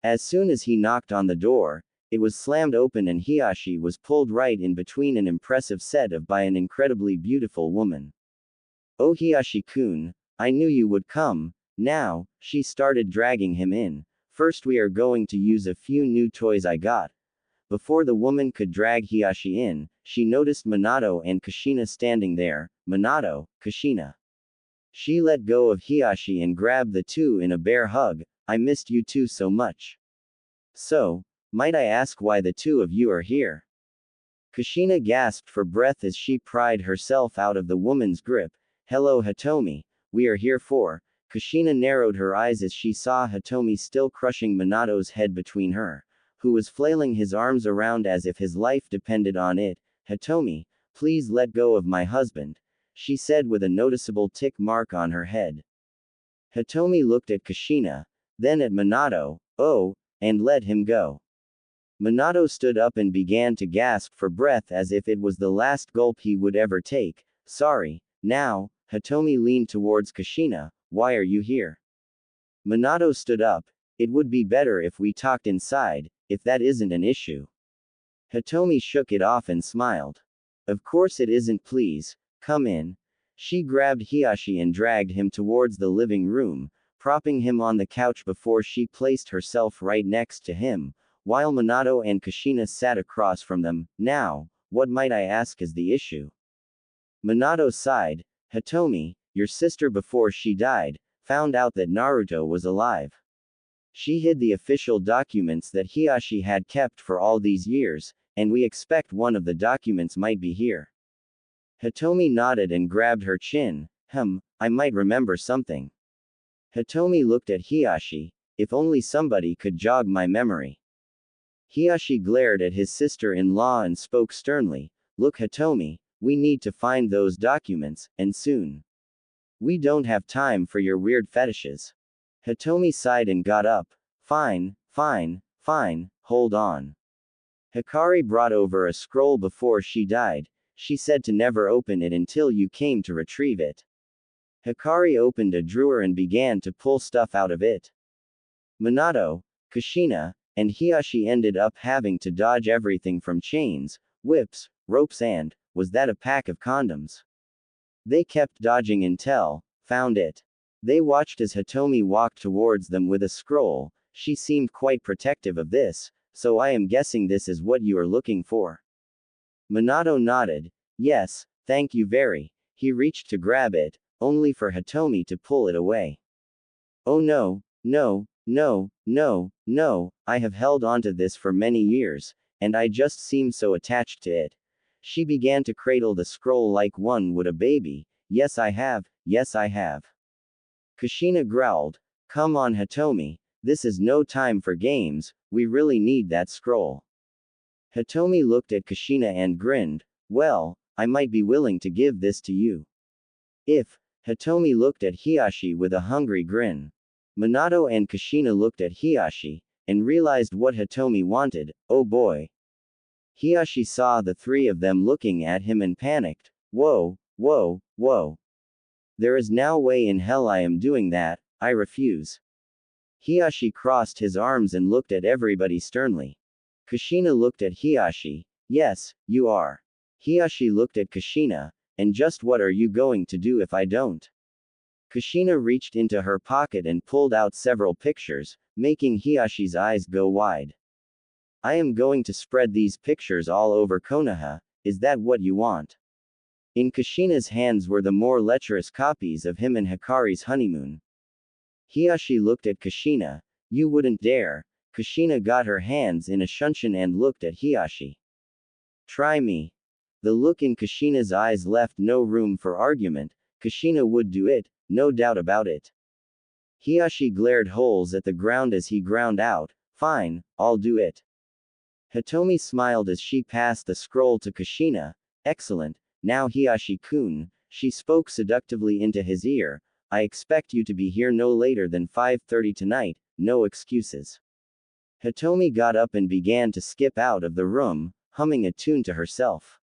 As soon as he knocked on the door, it was slammed open and Hiashi was pulled right in between an impressive set of by an incredibly beautiful woman. Oh Hiashi-kun, I knew you would come. Now, she started dragging him in. First we are going to use a few new toys I got. Before the woman could drag Hiashi in, she noticed Minato and Kushina standing there. Minato, Kushina. She let go of Hiashi and grabbed the two in a bear hug. I missed you two so much. So, might I ask why the two of you are here? Kushina gasped for breath as she pried herself out of the woman's grip. Hello Hitomi, we are here for. Kushina narrowed her eyes as she saw Hitomi still crushing Minato's head between her, who was flailing his arms around as if his life depended on it. Hitomi, please let go of my husband, she said with a noticeable tick mark on her head. Hitomi looked at Kushina, then at Minato, oh, and let him go. Minato stood up and began to gasp for breath as if it was the last gulp he would ever take. Sorry, now, Hitomi leaned towards Kushina, why are you here? Minato stood up, it would be better if we talked inside, if that isn't an issue. Hitomi shook it off and smiled. Of course it isn't please, come in. She grabbed Hiashi and dragged him towards the living room, propping him on the couch before she placed herself right next to him, while Minato and Kushina sat across from them. Now, what might I ask is the issue? Minato sighed. Hitomi, your sister before she died, found out that Naruto was alive. She hid the official documents that Hiashi had kept for all these years, and we expect one of the documents might be here. Hitomi nodded and grabbed her chin. I might remember something. Hitomi looked at Hiashi, if only somebody could jog my memory. Hiashi glared at his sister-in-law and spoke sternly, look Hitomi, we need to find those documents, and soon. We don't have time for your weird fetishes. Hitomi sighed and got up. Fine, hold on. Hikari brought over a scroll before she died. She said to never open it until you came to retrieve it. Hikari opened a drawer and began to pull stuff out of it. Minato, Kushina, and Hiashi ended up having to dodge everything from chains, whips, ropes and, was that a pack of condoms? They kept dodging until, found it. They watched as Hitomi walked towards them with a scroll. She seemed quite protective of this, so I am guessing this is what you are looking for. Minato nodded. Yes, thank you very. He reached to grab it, only for Hitomi to pull it away. Oh no, no, no, no, no, I have held onto this for many years, and I just seem so attached to it. She began to cradle the scroll like one would a baby. Yes I have, yes I have. Kushina growled. Come on Hitomi, this is no time for games, we really need that scroll. Hitomi looked at Kushina and grinned. Well, I might be willing to give this to you. If, Hitomi looked at Hiashi with a hungry grin. Minato and Kushina looked at Hiashi, and realized what Hitomi wanted. Oh boy. Hiashi saw the three of them looking at him and panicked. Whoa, whoa, whoa. There is no way in hell I am doing that, I refuse. Hiashi crossed his arms and looked at everybody sternly. Kushina looked at Hiashi. Yes, you are. Hiashi looked at Kushina, and just what are you going to do if I don't? Kushina reached into her pocket and pulled out several pictures, making Hiashi's eyes go wide. I am going to spread these pictures all over Konoha, is that what you want? In Kushina's hands were the more lecherous copies of him and Hikari's honeymoon. Hiashi looked at Kushina. You wouldn't dare. Kushina got her hands in a shunshin and looked at Hiashi. Try me. The look in Kushina's eyes left no room for argument. Kushina would do it, no doubt about it. Hiashi glared holes at the ground as he ground out. Fine, I'll do it. Hitomi smiled as she passed the scroll to Kushina. Excellent. Now Hiashi-kun, she spoke seductively into his ear. I expect you to be here no later than 5:30 tonight, no excuses. Hitomi got up and began to skip out of the room, humming a tune to herself.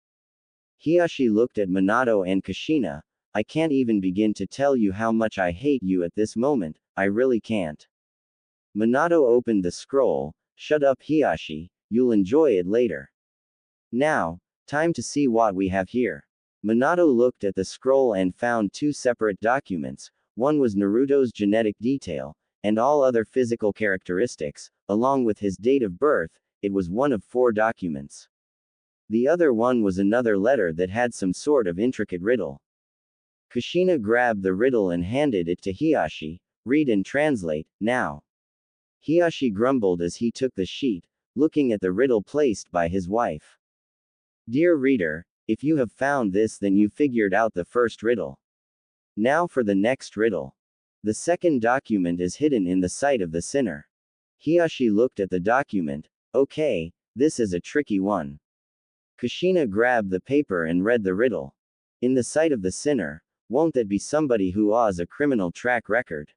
Hiashi looked at Minato and Kushina. I can't even begin to tell you how much I hate you at this moment, I really can't. Minato opened the scroll. Shut up Hiashi, you'll enjoy it later. Now, time to see what we have here. Minato looked at the scroll and found two separate documents. One was Naruto's genetic detail, and all other physical characteristics, along with his date of birth. It was one of 4 documents. The other one was another letter that had some sort of intricate riddle. Kushina grabbed the riddle and handed it to Hiashi. Read and translate, now. Hiashi grumbled as he took the sheet, looking at the riddle placed by his wife. Dear reader, if you have found this then you figured out the first riddle. Now for the next riddle. The second document is hidden in the sight of the sinner. Hiashi looked at the document. Okay, this is a tricky one. Kushina grabbed the paper and read the riddle. In the sight of the sinner, won't that be somebody who has a criminal track record?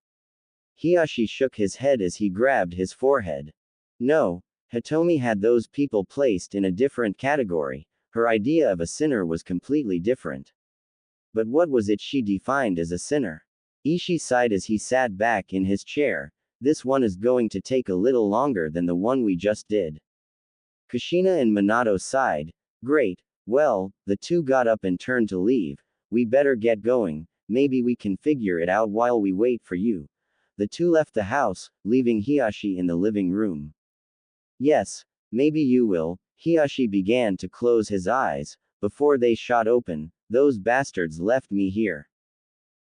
Hiashi shook his head as he grabbed his forehead. No, Hitomi had those people placed in a different category. Her idea of a sinner was completely different. But what was it she defined as a sinner? Ishii sighed as he sat back in his chair. This one is going to take a little longer than the one we just did. Kushina and Minato sighed. Great, well, the two got up and turned to leave. We better get going, maybe we can figure it out while we wait for you. The two left the house, leaving Hiashi in the living room. Yes, maybe you will. Hiashi began to close his eyes. Before they shot open, those bastards left me here.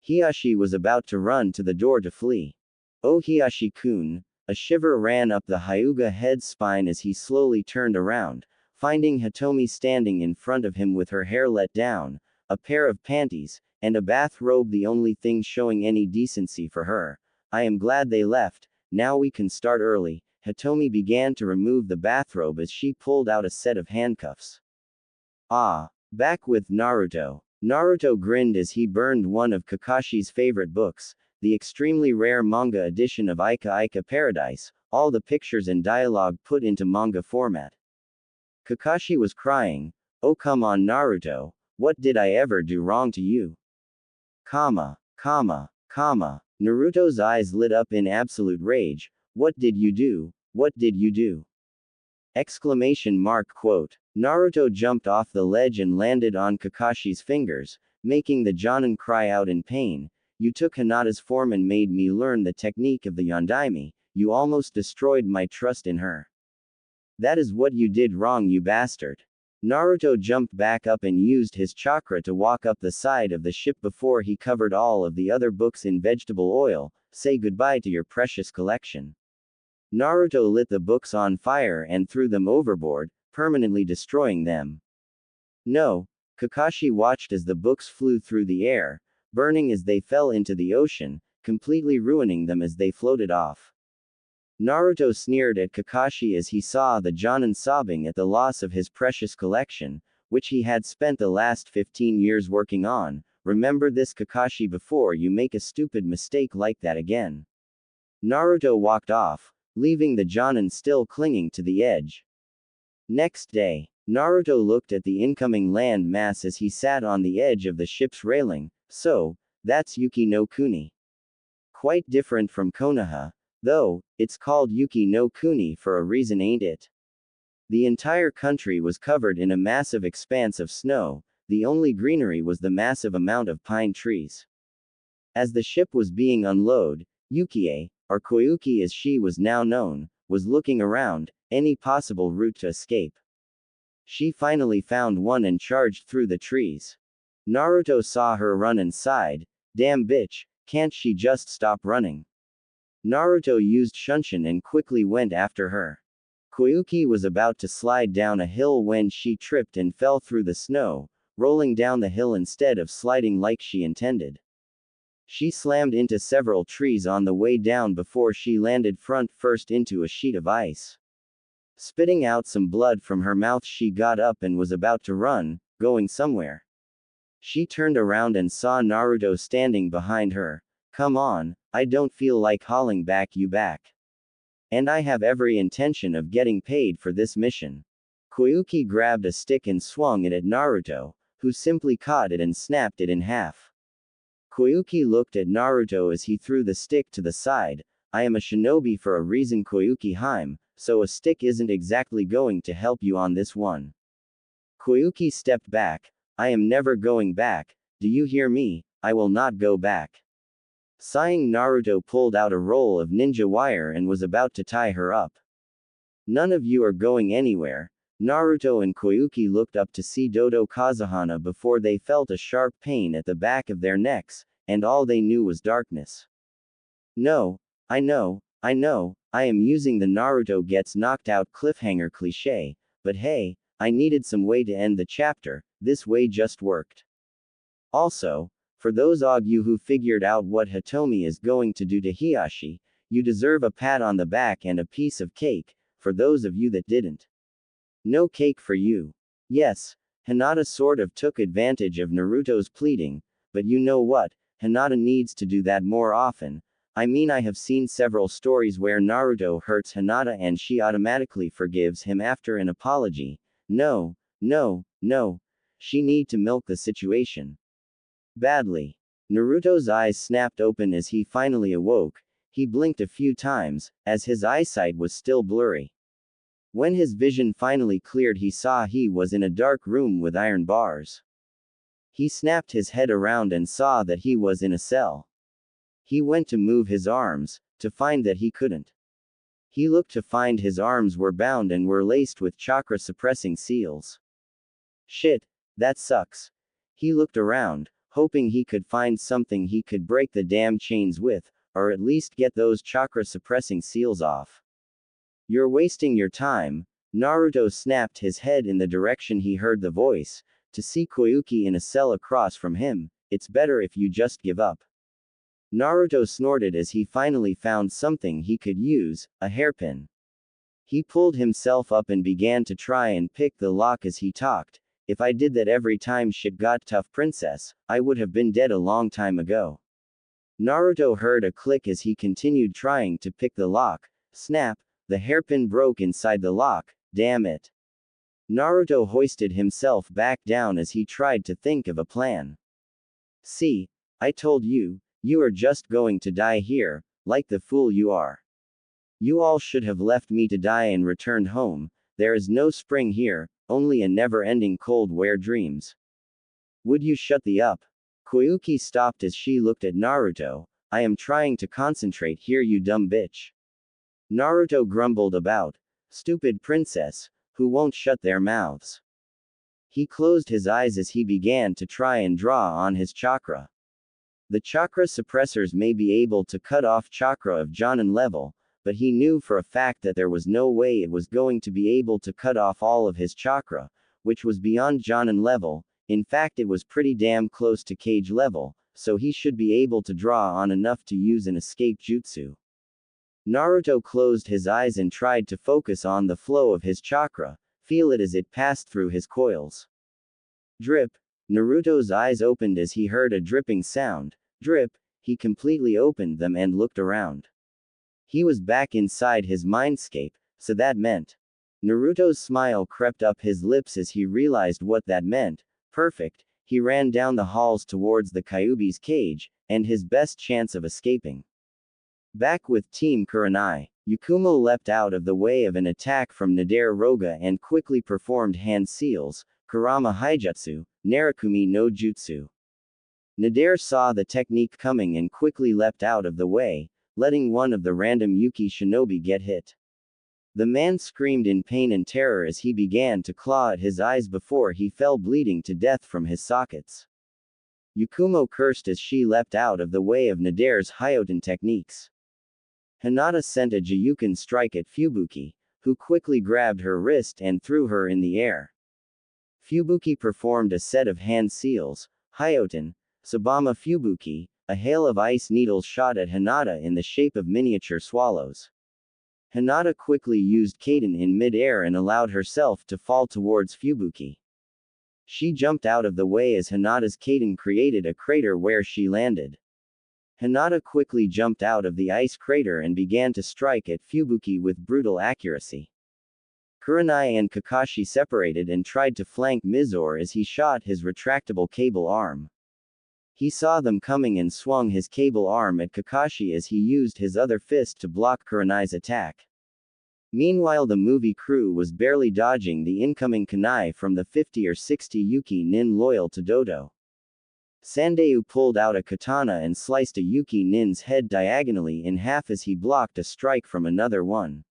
Hiashi was about to run to the door to flee. Oh Hiashi-kun, a shiver ran up the Hyuga head's spine as he slowly turned around, finding Hitomi standing in front of him with her hair let down, a pair of panties, and a bathrobe the only thing showing any decency for her. I am glad they left, now we can start early. Hitomi began to remove the bathrobe as she pulled out a set of handcuffs. Ah, back with Naruto. Naruto grinned as he burned one of Kakashi's favorite books, the extremely rare manga edition of Ika Ika Paradise, all the pictures and dialogue put into manga format. Kakashi was crying. Oh come on Naruto, what did I ever do wrong to you? Naruto's eyes lit up in absolute rage. What did you do? What did you do? Exclamation mark quote. Naruto jumped off the ledge and landed on Kakashi's fingers, making the Jonin cry out in pain. You took Hinata's form and made me learn the technique of the Yondaime. You almost destroyed my trust in her. That is what you did wrong, you bastard. Naruto jumped back up and used his chakra to walk up the side of the ship before he covered all of the other books in vegetable oil. Say goodbye to your precious collection. Naruto lit the books on fire and threw them overboard, permanently destroying them. No, Kakashi watched as the books flew through the air, burning as they fell into the ocean, completely ruining them as they floated off. Naruto sneered at Kakashi as he saw the Jonin sobbing at the loss of his precious collection, which he had spent the last 15 years working on. Remember this, Kakashi, before you make a stupid mistake like that again. Naruto walked off, leaving the Jonin still clinging to the edge. Next day, Naruto looked at the incoming land mass as he sat on the edge of the ship's railing. So, that's Yuki no Kuni. Quite different from Konoha, though. It's called Yuki no Kuni for a reason, ain't it? The entire country was covered in a massive expanse of snow. The only greenery was the massive amount of pine trees. As the ship was being unloaded, Yukie, or Koyuki as she was now known, was looking around, any possible route to escape. She finally found one and charged through the trees. Naruto saw her run and sighed, damn bitch, can't she just stop running? Naruto used Shunshin and quickly went after her. Koyuki was about to slide down a hill when she tripped and fell through the snow, rolling down the hill instead of sliding like she intended. She slammed into several trees on the way down before she landed front first into a sheet of ice. Spitting out some blood from her mouth, she got up and was about to run, going somewhere. She turned around and saw Naruto standing behind her. Come on, I don't feel like hauling back you back. And I have every intention of getting paid for this mission. Koyuki grabbed a stick and swung it at Naruto, who simply caught it and snapped it in half. Koyuki looked at Naruto as he threw the stick to the side. I am a shinobi for a reason, Koyuki Haim, so a stick isn't exactly going to help you on this one. Koyuki stepped back. I am never going back, do you hear me? I will not go back. Sighing, Naruto pulled out a roll of ninja wire and was about to tie her up. None of you are going anywhere. Naruto and Koyuki looked up to see Dodo Kazuhana before they felt a sharp pain at the back of their necks, and all they knew was darkness. No, I know, I am using the Naruto gets knocked out cliffhanger cliché, but hey, I needed some way to end the chapter, this way just worked. Also, for those of you who figured out what Hitomi is going to do to Hiyashi, you deserve a pat on the back and a piece of cake. For those of you that didn't, no cake for you. Yes, Hinata sort of took advantage of Naruto's pleading, but you know what, Hinata needs to do that more often. I mean, I have seen several stories where Naruto hurts Hinata and she automatically forgives him after an apology. No, she need to milk the situation badly. Naruto's eyes snapped open as he finally awoke. He blinked a few times, as his eyesight was still blurry. When his vision finally cleared, he saw he was in a dark room with iron bars. He snapped his head around and saw that he was in a cell. He went to move his arms, to find that he couldn't. He looked to find his arms were bound and were laced with chakra-suppressing seals. Shit, that sucks. He looked around, hoping he could find something he could break the damn chains with, or at least get those chakra-suppressing seals off. You're wasting your time. Naruto snapped his head in the direction he heard the voice, to see Koyuki in a cell across from him. It's better if you just give up. Naruto snorted as he finally found something he could use, a hairpin. He pulled himself up and began to try and pick the lock as he talked. If I did that every time shit got tough, princess, I would have been dead a long time ago. Naruto heard a click as he continued trying to pick the lock. Snap, the hairpin broke inside the lock, damn it. Naruto hoisted himself back down as he tried to think of a plan. See, I told you, You are just going to die here, like the fool you are. You all should have left me to die and returned home. There is no spring here, only a never-ending cold where dreams. Would you shut the up? Koyuki stopped as she looked at Naruto. I am trying to concentrate here, you dumb bitch. Naruto grumbled about. Stupid princess, who won't shut their mouths. He closed his eyes as he began to try and draw on his chakra. The chakra suppressors may be able to cut off chakra of Jonin level, but he knew for a fact that there was no way it was going to be able to cut off all of his chakra, which was beyond Jonin level. In fact, it was pretty damn close to Cage level, so he should be able to draw on enough to use an escape jutsu. Naruto closed his eyes and tried to focus on the flow of his chakra, feel it as it passed through his coils. Drip. Naruto's eyes opened as he heard a dripping sound. Drip. He completely opened them and looked around. He was back inside his mindscape, so that meant. Naruto's smile crept up his lips as he realized what that meant. Perfect. He ran down the halls towards the Kyuubi's cage, and his best chance of escaping. Back with Team Kurenai, Yakumo leapt out of the way of an attack from Nadare Roga and quickly performed hand seals, Kurama Haijutsu, Narakumi no Jutsu. Nadare saw the technique coming and quickly leapt out of the way, letting one of the random Yuki shinobi get hit. The man screamed in pain and terror as he began to claw at his eyes before he fell bleeding to death from his sockets. Yakumo cursed as she leapt out of the way of Nadare's Hyoten techniques. Hinata sent a Jiyuken strike at Fubuki, who quickly grabbed her wrist and threw her in the air. Fubuki performed a set of hand seals, Hyoten, Sabama Fubuki, a hail of ice needles shot at Hinata in the shape of miniature swallows. Hinata quickly used Kaden in mid-air and allowed herself to fall towards Fubuki. She jumped out of the way as Hinata's Kaden created a crater where she landed. Hinata quickly jumped out of the ice crater and began to strike at Fubuki with brutal accuracy. Kurenai and Kakashi separated and tried to flank Mizore as he shot his retractable cable arm. He saw them coming and swung his cable arm at Kakashi as he used his other fist to block Kurenai's attack. Meanwhile, the movie crew was barely dodging the incoming kunai from the 50 or 60 Yuki nin loyal to Dodo. Sandeu pulled out a katana and sliced a Yuki nin's head diagonally in half as he blocked a strike from another one.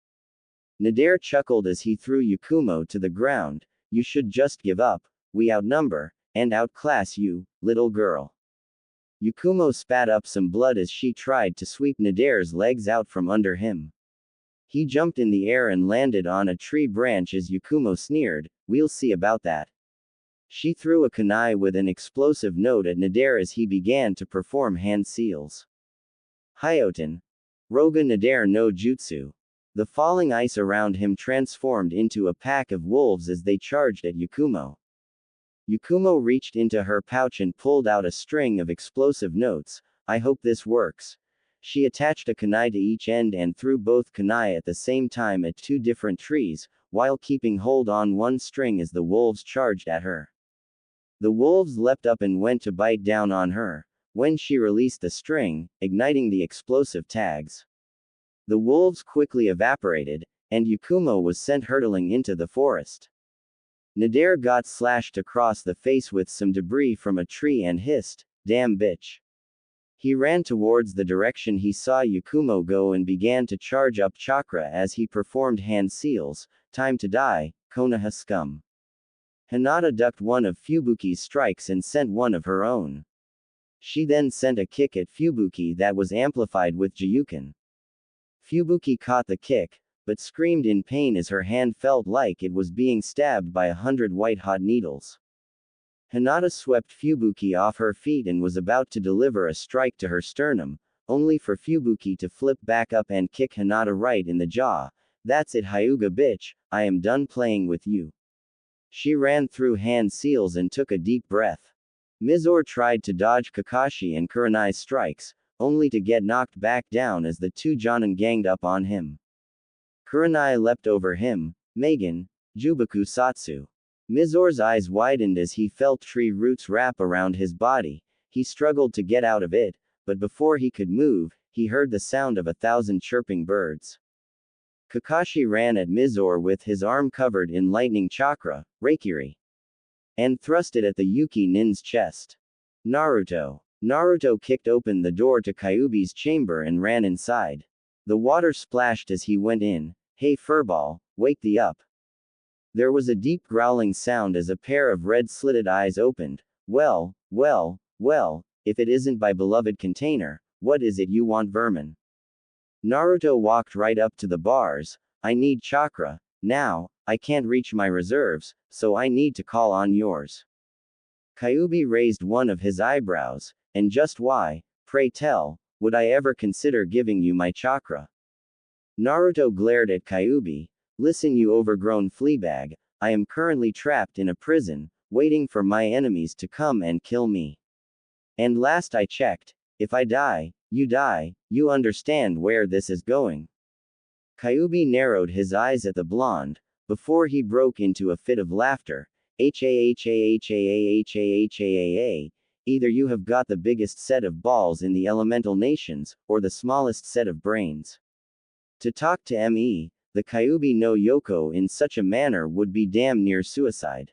Nadare chuckled as he threw Yakumo to the ground. You should just give up, we outnumber, and outclass you, little girl. Yakumo spat up some blood as she tried to sweep Nadare's legs out from under him. He jumped in the air and landed on a tree branch as Yakumo sneered, we'll see about that. She threw a kunai with an explosive note at Nadare as he began to perform hand seals. Hyoten. Roga Nadare no Jutsu. The falling ice around him transformed into a pack of wolves as they charged at Yakumo. Yakumo reached into her pouch and pulled out a string of explosive notes. I hope this works. She attached a kunai to each end and threw both kunai at the same time at two different trees, while keeping hold on one string as the wolves charged at her. The wolves leapt up and went to bite down on her, when she released the string, igniting the explosive tags. The wolves quickly evaporated, and Yakumo was sent hurtling into the forest. Nadare got slashed across the face with some debris from a tree and hissed, damn bitch. He ran towards the direction he saw Yakumo go and began to charge up chakra as he performed hand seals, time to die, Konoha scum. Hinata ducked one of Fubuki's strikes and sent one of her own. She then sent a kick at Fubuki that was amplified with Jiyuken. Fubuki caught the kick, but screamed in pain as her hand felt like it was being stabbed by 100 white-hot needles. Hinata swept Fubuki off her feet and was about to deliver a strike to her sternum, only for Fubuki to flip back up and kick Hinata right in the jaw. That's it, Hyuga bitch, I am done playing with you. She ran through hand seals and took a deep breath. Mizore tried to dodge Kakashi and Kurenai's strikes, only to get knocked back down as the two Jonin ganged up on him. Kurenai leapt over him, Megan, Jubaku Satsu. Mizore's eyes widened as he felt tree roots wrap around his body. He struggled to get out of it, but before he could move, he heard the sound of 1,000 chirping birds. Kakashi ran at Mizore with his arm covered in lightning chakra, Reikiri, and thrust it at the Yuki Nin's chest. Naruto kicked open the door to Kyuubi's chamber and ran inside. The water splashed as he went in. Hey Furball, wake thee up. There was a deep growling sound as a pair of red slitted eyes opened. Well, if it isn't my beloved container, what is it you want, vermin? Naruto walked right up to the bars. I need chakra, now, I can't reach my reserves, so I need to call on yours. Kyuubi raised one of his eyebrows, and just why, pray tell, would I ever consider giving you my chakra? Naruto glared at Kyuubi. Listen you overgrown fleabag, I am currently trapped in a prison, waiting for my enemies to come and kill me. And last I checked, if I die, you understand where this is going. Kyuubi narrowed his eyes at the blonde, before he broke into a fit of laughter. Either you have got the biggest set of balls in the elemental nations, or the smallest set of brains. To talk to me, the Kyuubi no Yoko in such a manner would be damn near suicide.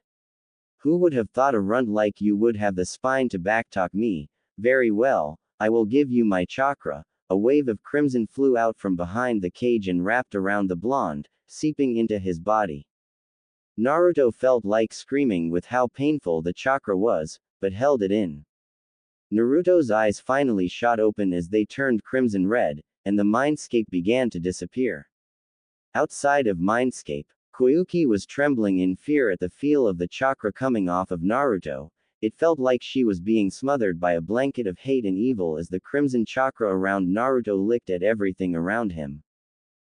Who would have thought a runt like you would have the spine to backtalk me? Very well, I will give you my chakra. A wave of crimson flew out from behind the cage and wrapped around the blonde, seeping into his body. Naruto felt like screaming with how painful the chakra was, but held it in. Naruto's eyes finally shot open as they turned crimson red, and the mindscape began to disappear. Outside of mindscape, Koyuki was trembling in fear at the feel of the chakra coming off of Naruto. It felt like she was being smothered by a blanket of hate and evil as the crimson chakra around Naruto licked at everything around him.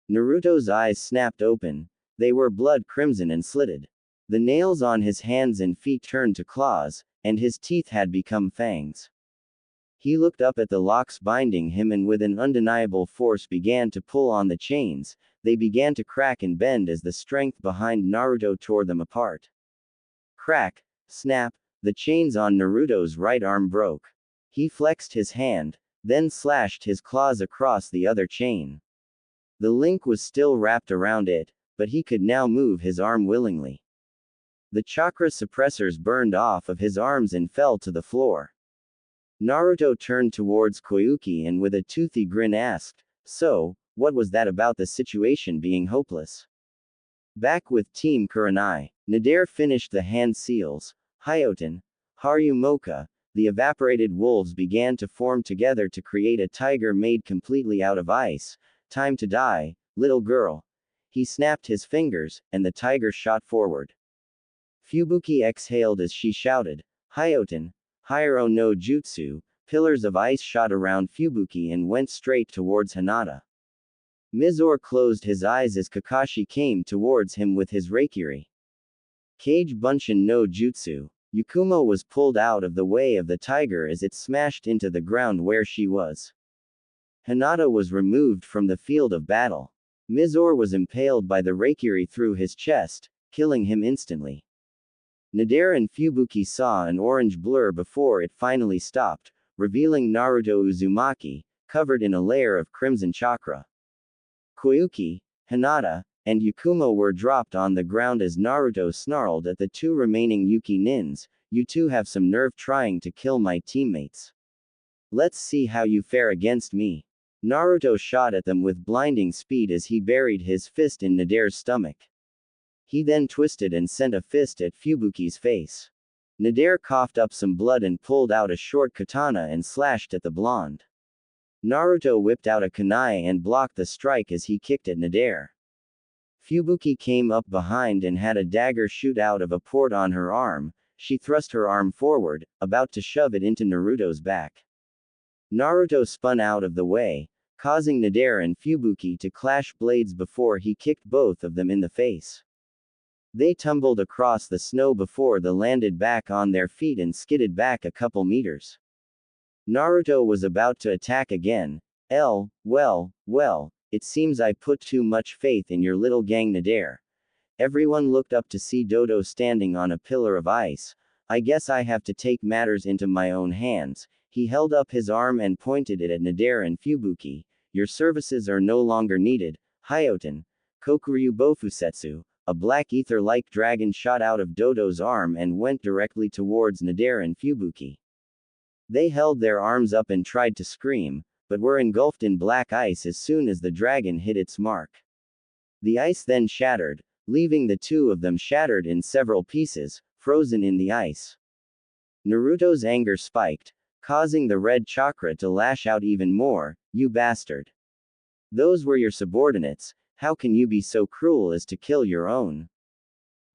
Naruto's eyes snapped open. They were blood crimson and slitted. The nails on his hands and feet turned to claws, and his teeth had become fangs. He looked up at the locks binding him and with an undeniable force began to pull on the chains. They began to crack and bend as the strength behind Naruto tore them apart. Crack, snap, the chains on Naruto's right arm broke. He flexed his hand, then slashed his claws across the other chain. The link was still wrapped around it, but he could now move his arm willingly. The chakra suppressors burned off of his arms and fell to the floor. Naruto turned towards Koyuki and with a toothy grin asked, so, what was that about the situation being hopeless? Back with Team Kurenai, Nadare finished the hand seals. Hyoten, Harumoka, the evaporated wolves began to form together to create a tiger made completely out of ice. Time to die, little girl. He snapped his fingers, and the tiger shot forward. Fubuki exhaled as she shouted, Hyoten, Hiro no Jutsu. Pillars of ice shot around Fubuki and went straight towards Hinata. Mizore closed his eyes as Kakashi came towards him with his Reikiri. Kage Bunshin no Jutsu. Yakumo was pulled out of the way of the tiger as it smashed into the ground where she was. Hinata was removed from the field of battle. Mizore was impaled by the Reikiri through his chest, killing him instantly. Nadare and Fubuki saw an orange blur before it finally stopped, revealing Naruto Uzumaki, covered in a layer of crimson chakra. Koyuki, Hinata, and Yakumo were dropped on the ground as Naruto snarled at the two remaining Yuki Nins, you two have some nerve trying to kill my teammates. Let's see how you fare against me. Naruto shot at them with blinding speed as he buried his fist in Nadare's stomach. He then twisted and sent a fist at Fubuki's face. Nadare coughed up some blood and pulled out a short katana and slashed at the blonde. Naruto whipped out a kunai and blocked the strike as he kicked at Nadare. Fubuki came up behind and had a dagger shoot out of a port on her arm. She thrust her arm forward, about to shove it into Naruto's back. Naruto spun out of the way, causing Nadare and Fubuki to clash blades before he kicked both of them in the face. They tumbled across the snow before they landed back on their feet and skidded back a couple meters. Naruto was about to attack again. Well, it seems I put too much faith in your little gang Nadare. Everyone looked up to see Dodo standing on a pillar of ice. I guess I have to take matters into my own hands. He held up his arm and pointed it at Nadare and Fubuki. Your services are no longer needed, Hyoten. Kokuryu Bofusetsu. A black ether-like dragon shot out of Dodo's arm and went directly towards Nadare and Fubuki. They held their arms up and tried to scream, but were engulfed in black ice as soon as the dragon hit its mark. The ice then shattered, leaving the two of them shattered in several pieces, frozen in the ice. Naruto's anger spiked, causing the red chakra to lash out even more. You bastard. Those were your subordinates, how can you be so cruel as to kill your own?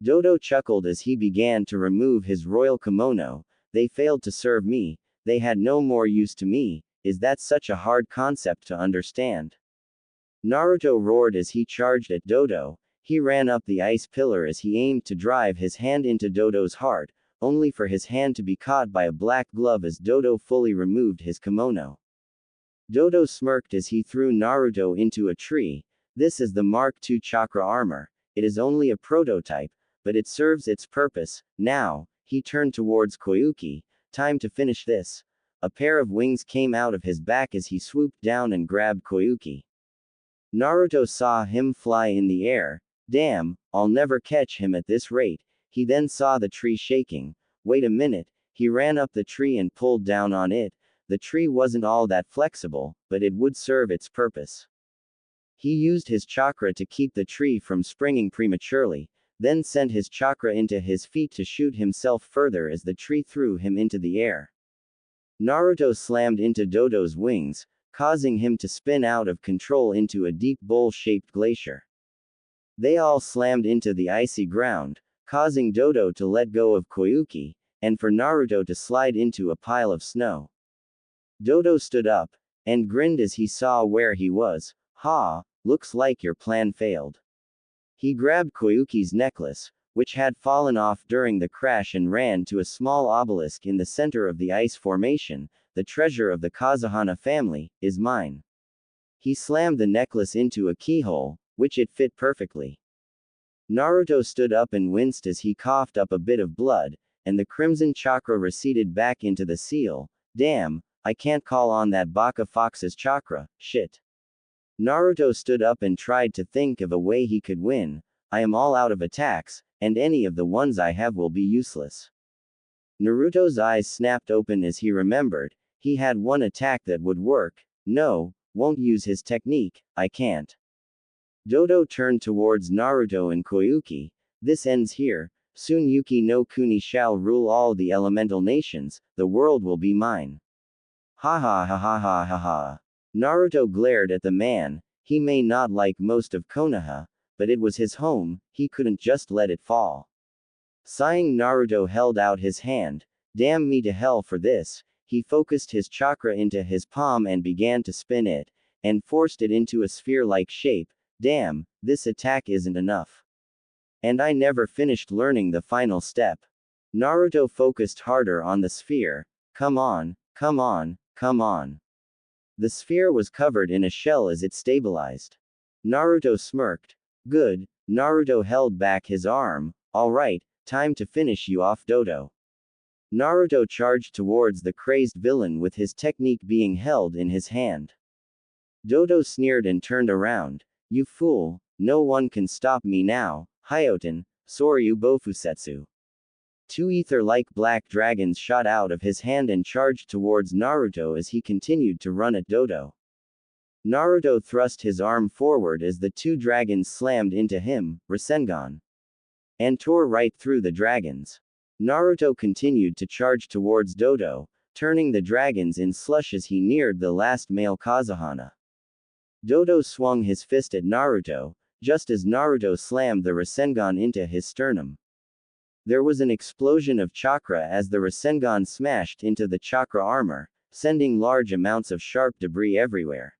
Dodo chuckled as he began to remove his royal kimono. They failed to serve me, they had no more use to me. Is that such a hard concept to understand? Naruto roared as he charged at Dodo. He ran up the ice pillar as he aimed to drive his hand into Dodo's heart, only for his hand to be caught by a black glove as Dodo fully removed his kimono. Dodo smirked as he threw Naruto into a tree. This is the Mark II chakra armor. It is only a prototype, but it serves its purpose. Now, he turned towards Koyuki. Time to finish this. A pair of wings came out of his back as he swooped down and grabbed Koyuki. Naruto saw him fly in the air. Damn, I'll never catch him at this rate. He then saw the tree shaking. Wait a minute, he ran up the tree and pulled down on it. The tree wasn't all that flexible, but it would serve its purpose. He used his chakra to keep the tree from springing prematurely, then sent his chakra into his feet to shoot himself further as the tree threw him into the air. Naruto slammed into Dodo's wings, causing him to spin out of control into a deep bowl-shaped glacier. They all slammed into the icy ground, causing Dodo to let go of Koyuki, and for Naruto to slide into a pile of snow. Dodo stood up, and grinned as he saw where he was. Ha, looks like your plan failed. He grabbed Koyuki's necklace, which had fallen off during the crash, and ran to a small obelisk in the center of the ice formation. The treasure of the Kazuhana family is mine. He slammed the necklace into a keyhole, which it fit perfectly. Naruto stood up and winced as he coughed up a bit of blood, and the crimson chakra receded back into the seal. Damn, I can't call on that Baka Fox's chakra, shit. Naruto stood up and tried to think of a way he could win. I am all out of attacks, and any of the ones I have will be useless. Naruto's eyes snapped open as he remembered. He had one attack that would work. No, won't use his technique, I can't. Dodo turned towards Naruto and Koyuki. This ends here. Soon Yuki no Kuni shall rule all the elemental nations. The world will be mine. Ha ha ha ha ha ha ha. Naruto glared at the man. He may not like most of Konoha, but it was his home, he couldn't just let it fall. Sighing, Naruto held out his hand. Damn me to hell for this. He focused his chakra into his palm and began to spin it, and forced it into a sphere-like shape. Damn, this attack isn't enough. And I never finished learning the final step. Naruto focused harder on the sphere. Come on, come on, come on. The sphere was covered in a shell as it stabilized. Naruto smirked. Good. Naruto held back his arm. Alright, time to finish you off, Dodo. Naruto charged towards the crazed villain with his technique being held in his hand. Dodo sneered and turned around. You fool, no one can stop me now, Hyoten, Soryu Bofusetsu. Two ether-like black dragons shot out of his hand and charged towards Naruto as he continued to run at Dodo. Naruto thrust his arm forward as the two dragons slammed into him, Rasengan, and tore right through the dragons. Naruto continued to charge towards Dodo, turning the dragons in slush as he neared the last male Kazuhana. Dodo swung his fist at Naruto, just as Naruto slammed the Rasengan into his sternum. There was an explosion of chakra as the Rasengan smashed into the chakra armor, sending large amounts of sharp debris everywhere.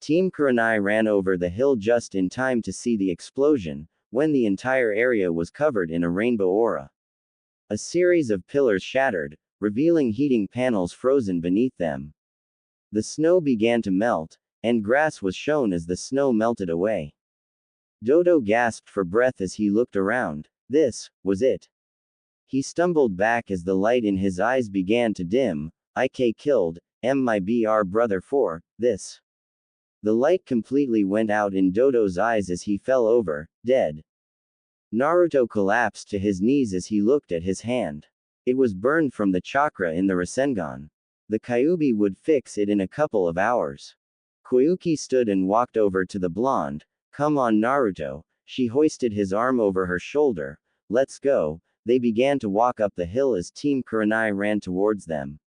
Team Kurenai ran over the hill just in time to see the explosion, when the entire area was covered in a rainbow aura. A series of pillars shattered, revealing heating panels frozen beneath them. The snow began to melt, and grass was shown as the snow melted away. Dodo gasped for breath as he looked around. This was it. He stumbled back as the light in his eyes began to dim. Ik killed, my br brother for, this. The light completely went out in Dodo's eyes as he fell over, dead. Naruto collapsed to his knees as he looked at his hand. It was burned from the chakra in the Rasengan. The Kyuubi would fix it in a couple of hours. Koyuki stood and walked over to the blonde. Come on Naruto, she hoisted his arm over her shoulder. Let's go. They began to walk up the hill as Team Kurenai ran towards them.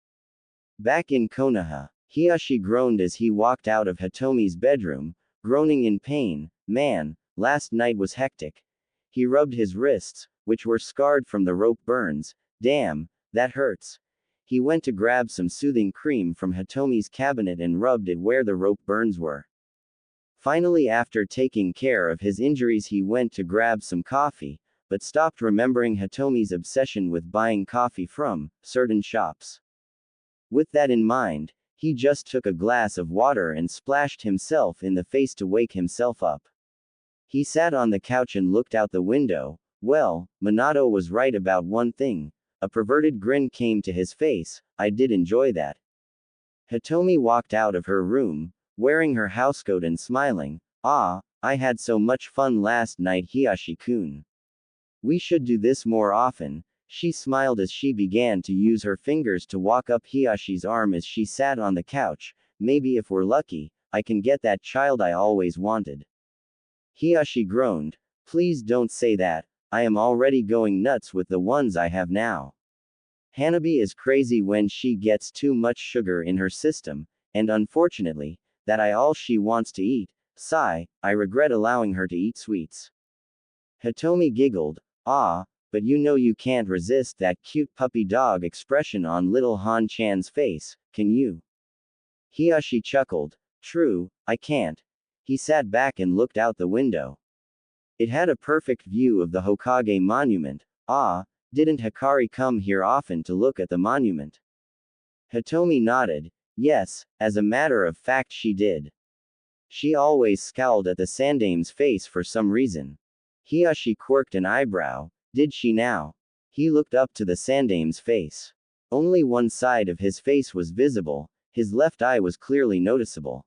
Back in Konoha, Hiyashi groaned as he walked out of Hitomi's bedroom, groaning in pain. Man, last night was hectic. He rubbed his wrists, which were scarred from the rope burns. Damn, that hurts. He went to grab some soothing cream from Hitomi's cabinet and rubbed it where the rope burns were. Finally, after taking care of his injuries, he went to grab some coffee, but stopped remembering Hitomi's obsession with buying coffee from certain shops. With that in mind, he just took a glass of water and splashed himself in the face to wake himself up. He sat on the couch and looked out the window. Well, Minato was right about one thing. A perverted grin came to his face. I did enjoy that. Hitomi walked out of her room, wearing her housecoat and smiling. Ah, I had so much fun last night, Hiyashi-kun. We should do this more often. She smiled as she began to use her fingers to walk up Hiyashi's arm as she sat on the couch. Maybe if we're lucky, I can get that child I always wanted. Hiyashi groaned. Please don't say that. I am already going nuts with the ones I have now. Hanabi is crazy when she gets too much sugar in her system, and unfortunately, that I all she wants to eat. Sigh, I regret allowing her to eat sweets. Hitomi giggled. Ah, but you know you can't resist that cute puppy dog expression on little Han-chan's face, can you? Hiyashi chuckled. True, I can't. He sat back and looked out the window. It had a perfect view of the Hokage monument. Ah, didn't Hikari come here often to look at the monument? Hitomi nodded. Yes, as a matter of fact she did. She always scowled at the Sandame's face for some reason. Hiyashi quirked an eyebrow. Did she now? He looked up to the Sandame's face. Only one side of his face was visible, his left eye was clearly noticeable.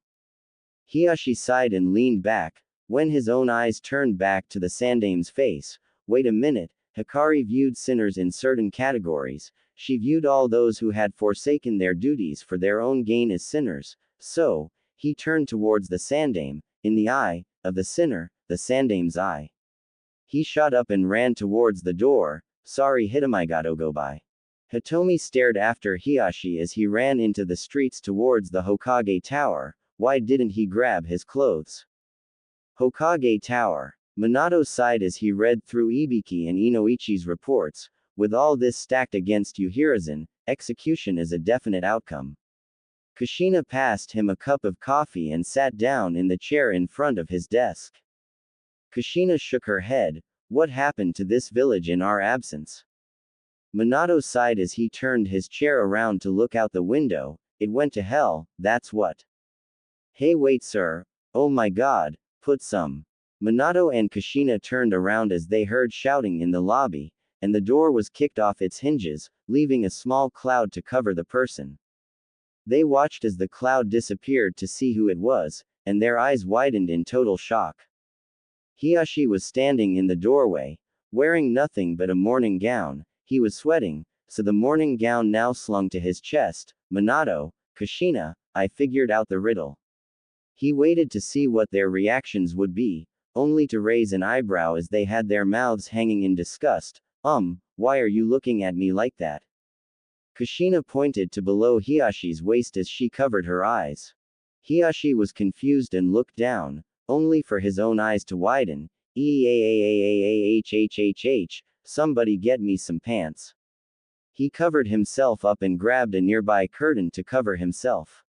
Hiyashi sighed and leaned back. When his own eyes turned back to the Sandame's face, wait a minute, Hikari viewed sinners in certain categories. She viewed all those who had forsaken their duties for their own gain as sinners. So, he turned towards the Sandame. In the eye of the sinner, the Sandame's eye. He shot up and ran towards the door. Sorry Hitomi, gotta go by. Hitomi stared after Hiyashi as he ran into the streets towards the Hokage Tower. Why didn't he grab his clothes? Hokage Tower. Minato sighed as he read through Ibiki and Inoichi's reports. With all this stacked against you Hiruzen, execution is a definite outcome. Kushina passed him a cup of coffee and sat down in the chair in front of his desk. Kushina shook her head. What happened to this village in our absence? Minato sighed as he turned his chair around to look out the window. It went to hell, that's what. Hey wait sir, oh my god, put some. Minato and Kushina turned around as they heard shouting in the lobby, and the door was kicked off its hinges, leaving a small cloud to cover the person. They watched as the cloud disappeared to see who it was, and their eyes widened in total shock. Hiyashi was standing in the doorway, wearing nothing but a morning gown. He was sweating, so the morning gown now slung to his chest. Minato, Kushina, I figured out the riddle. He waited to see what their reactions would be, only to raise an eyebrow as they had their mouths hanging in disgust. Why are you looking at me like that? Kushina pointed to below Hiyashi's waist as she covered her eyes. Hiyashi was confused and looked down, only for his own eyes to widen. Somebody get me some pants. He covered himself up and grabbed a nearby curtain to cover himself.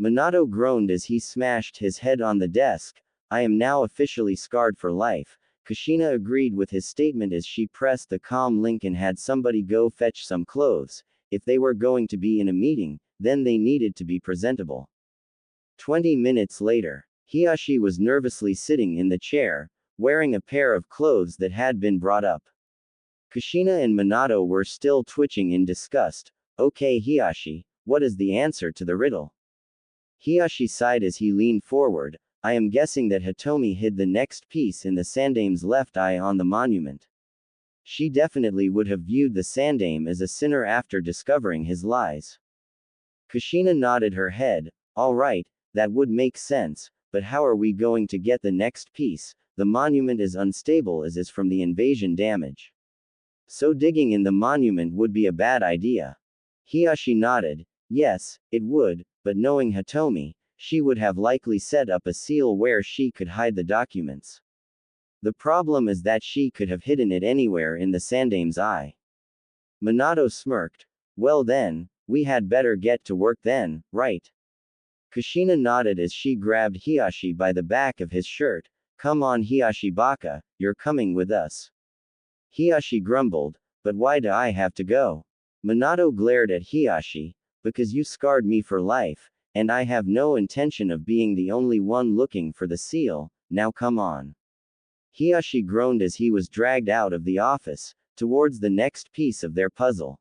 Minato groaned as he smashed his head on the desk. I am now officially scarred for life. Kushina agreed with his statement as she pressed the comm link and had somebody go fetch some clothes. If they were going to be in a meeting, then they needed to be presentable. 20 minutes later, Hiyashi was nervously sitting in the chair, wearing a pair of clothes that had been brought up. Kushina and Minato were still twitching in disgust. Okay Hiyashi, what is the answer to the riddle? Hiyashi sighed as he leaned forward. I am guessing that Hitomi hid the next piece in the Sandame's left eye on the monument. She definitely would have viewed the Sandame as a sinner after discovering his lies. Kushina nodded her head. All right, that would make sense, but how are we going to get the next piece? The monument is unstable as is from the invasion damage. So digging in the monument would be a bad idea. Hiyashi nodded. Yes, it would, but knowing Hitomi, she would have likely set up a seal where she could hide the documents. The problem is that she could have hidden it anywhere in the Sandame's eye. Minato smirked. Well then, we had better get to work then, right? Kushina nodded as she grabbed Hiyashi by the back of his shirt. Come on Hiyashi Baka, you're coming with us. Hiyashi grumbled, but why do I have to go? Minato glared at Hiyashi, because you scarred me for life, and I have no intention of being the only one looking for the seal, now come on. Hiyashi groaned as he was dragged out of the office, towards the next piece of their puzzle.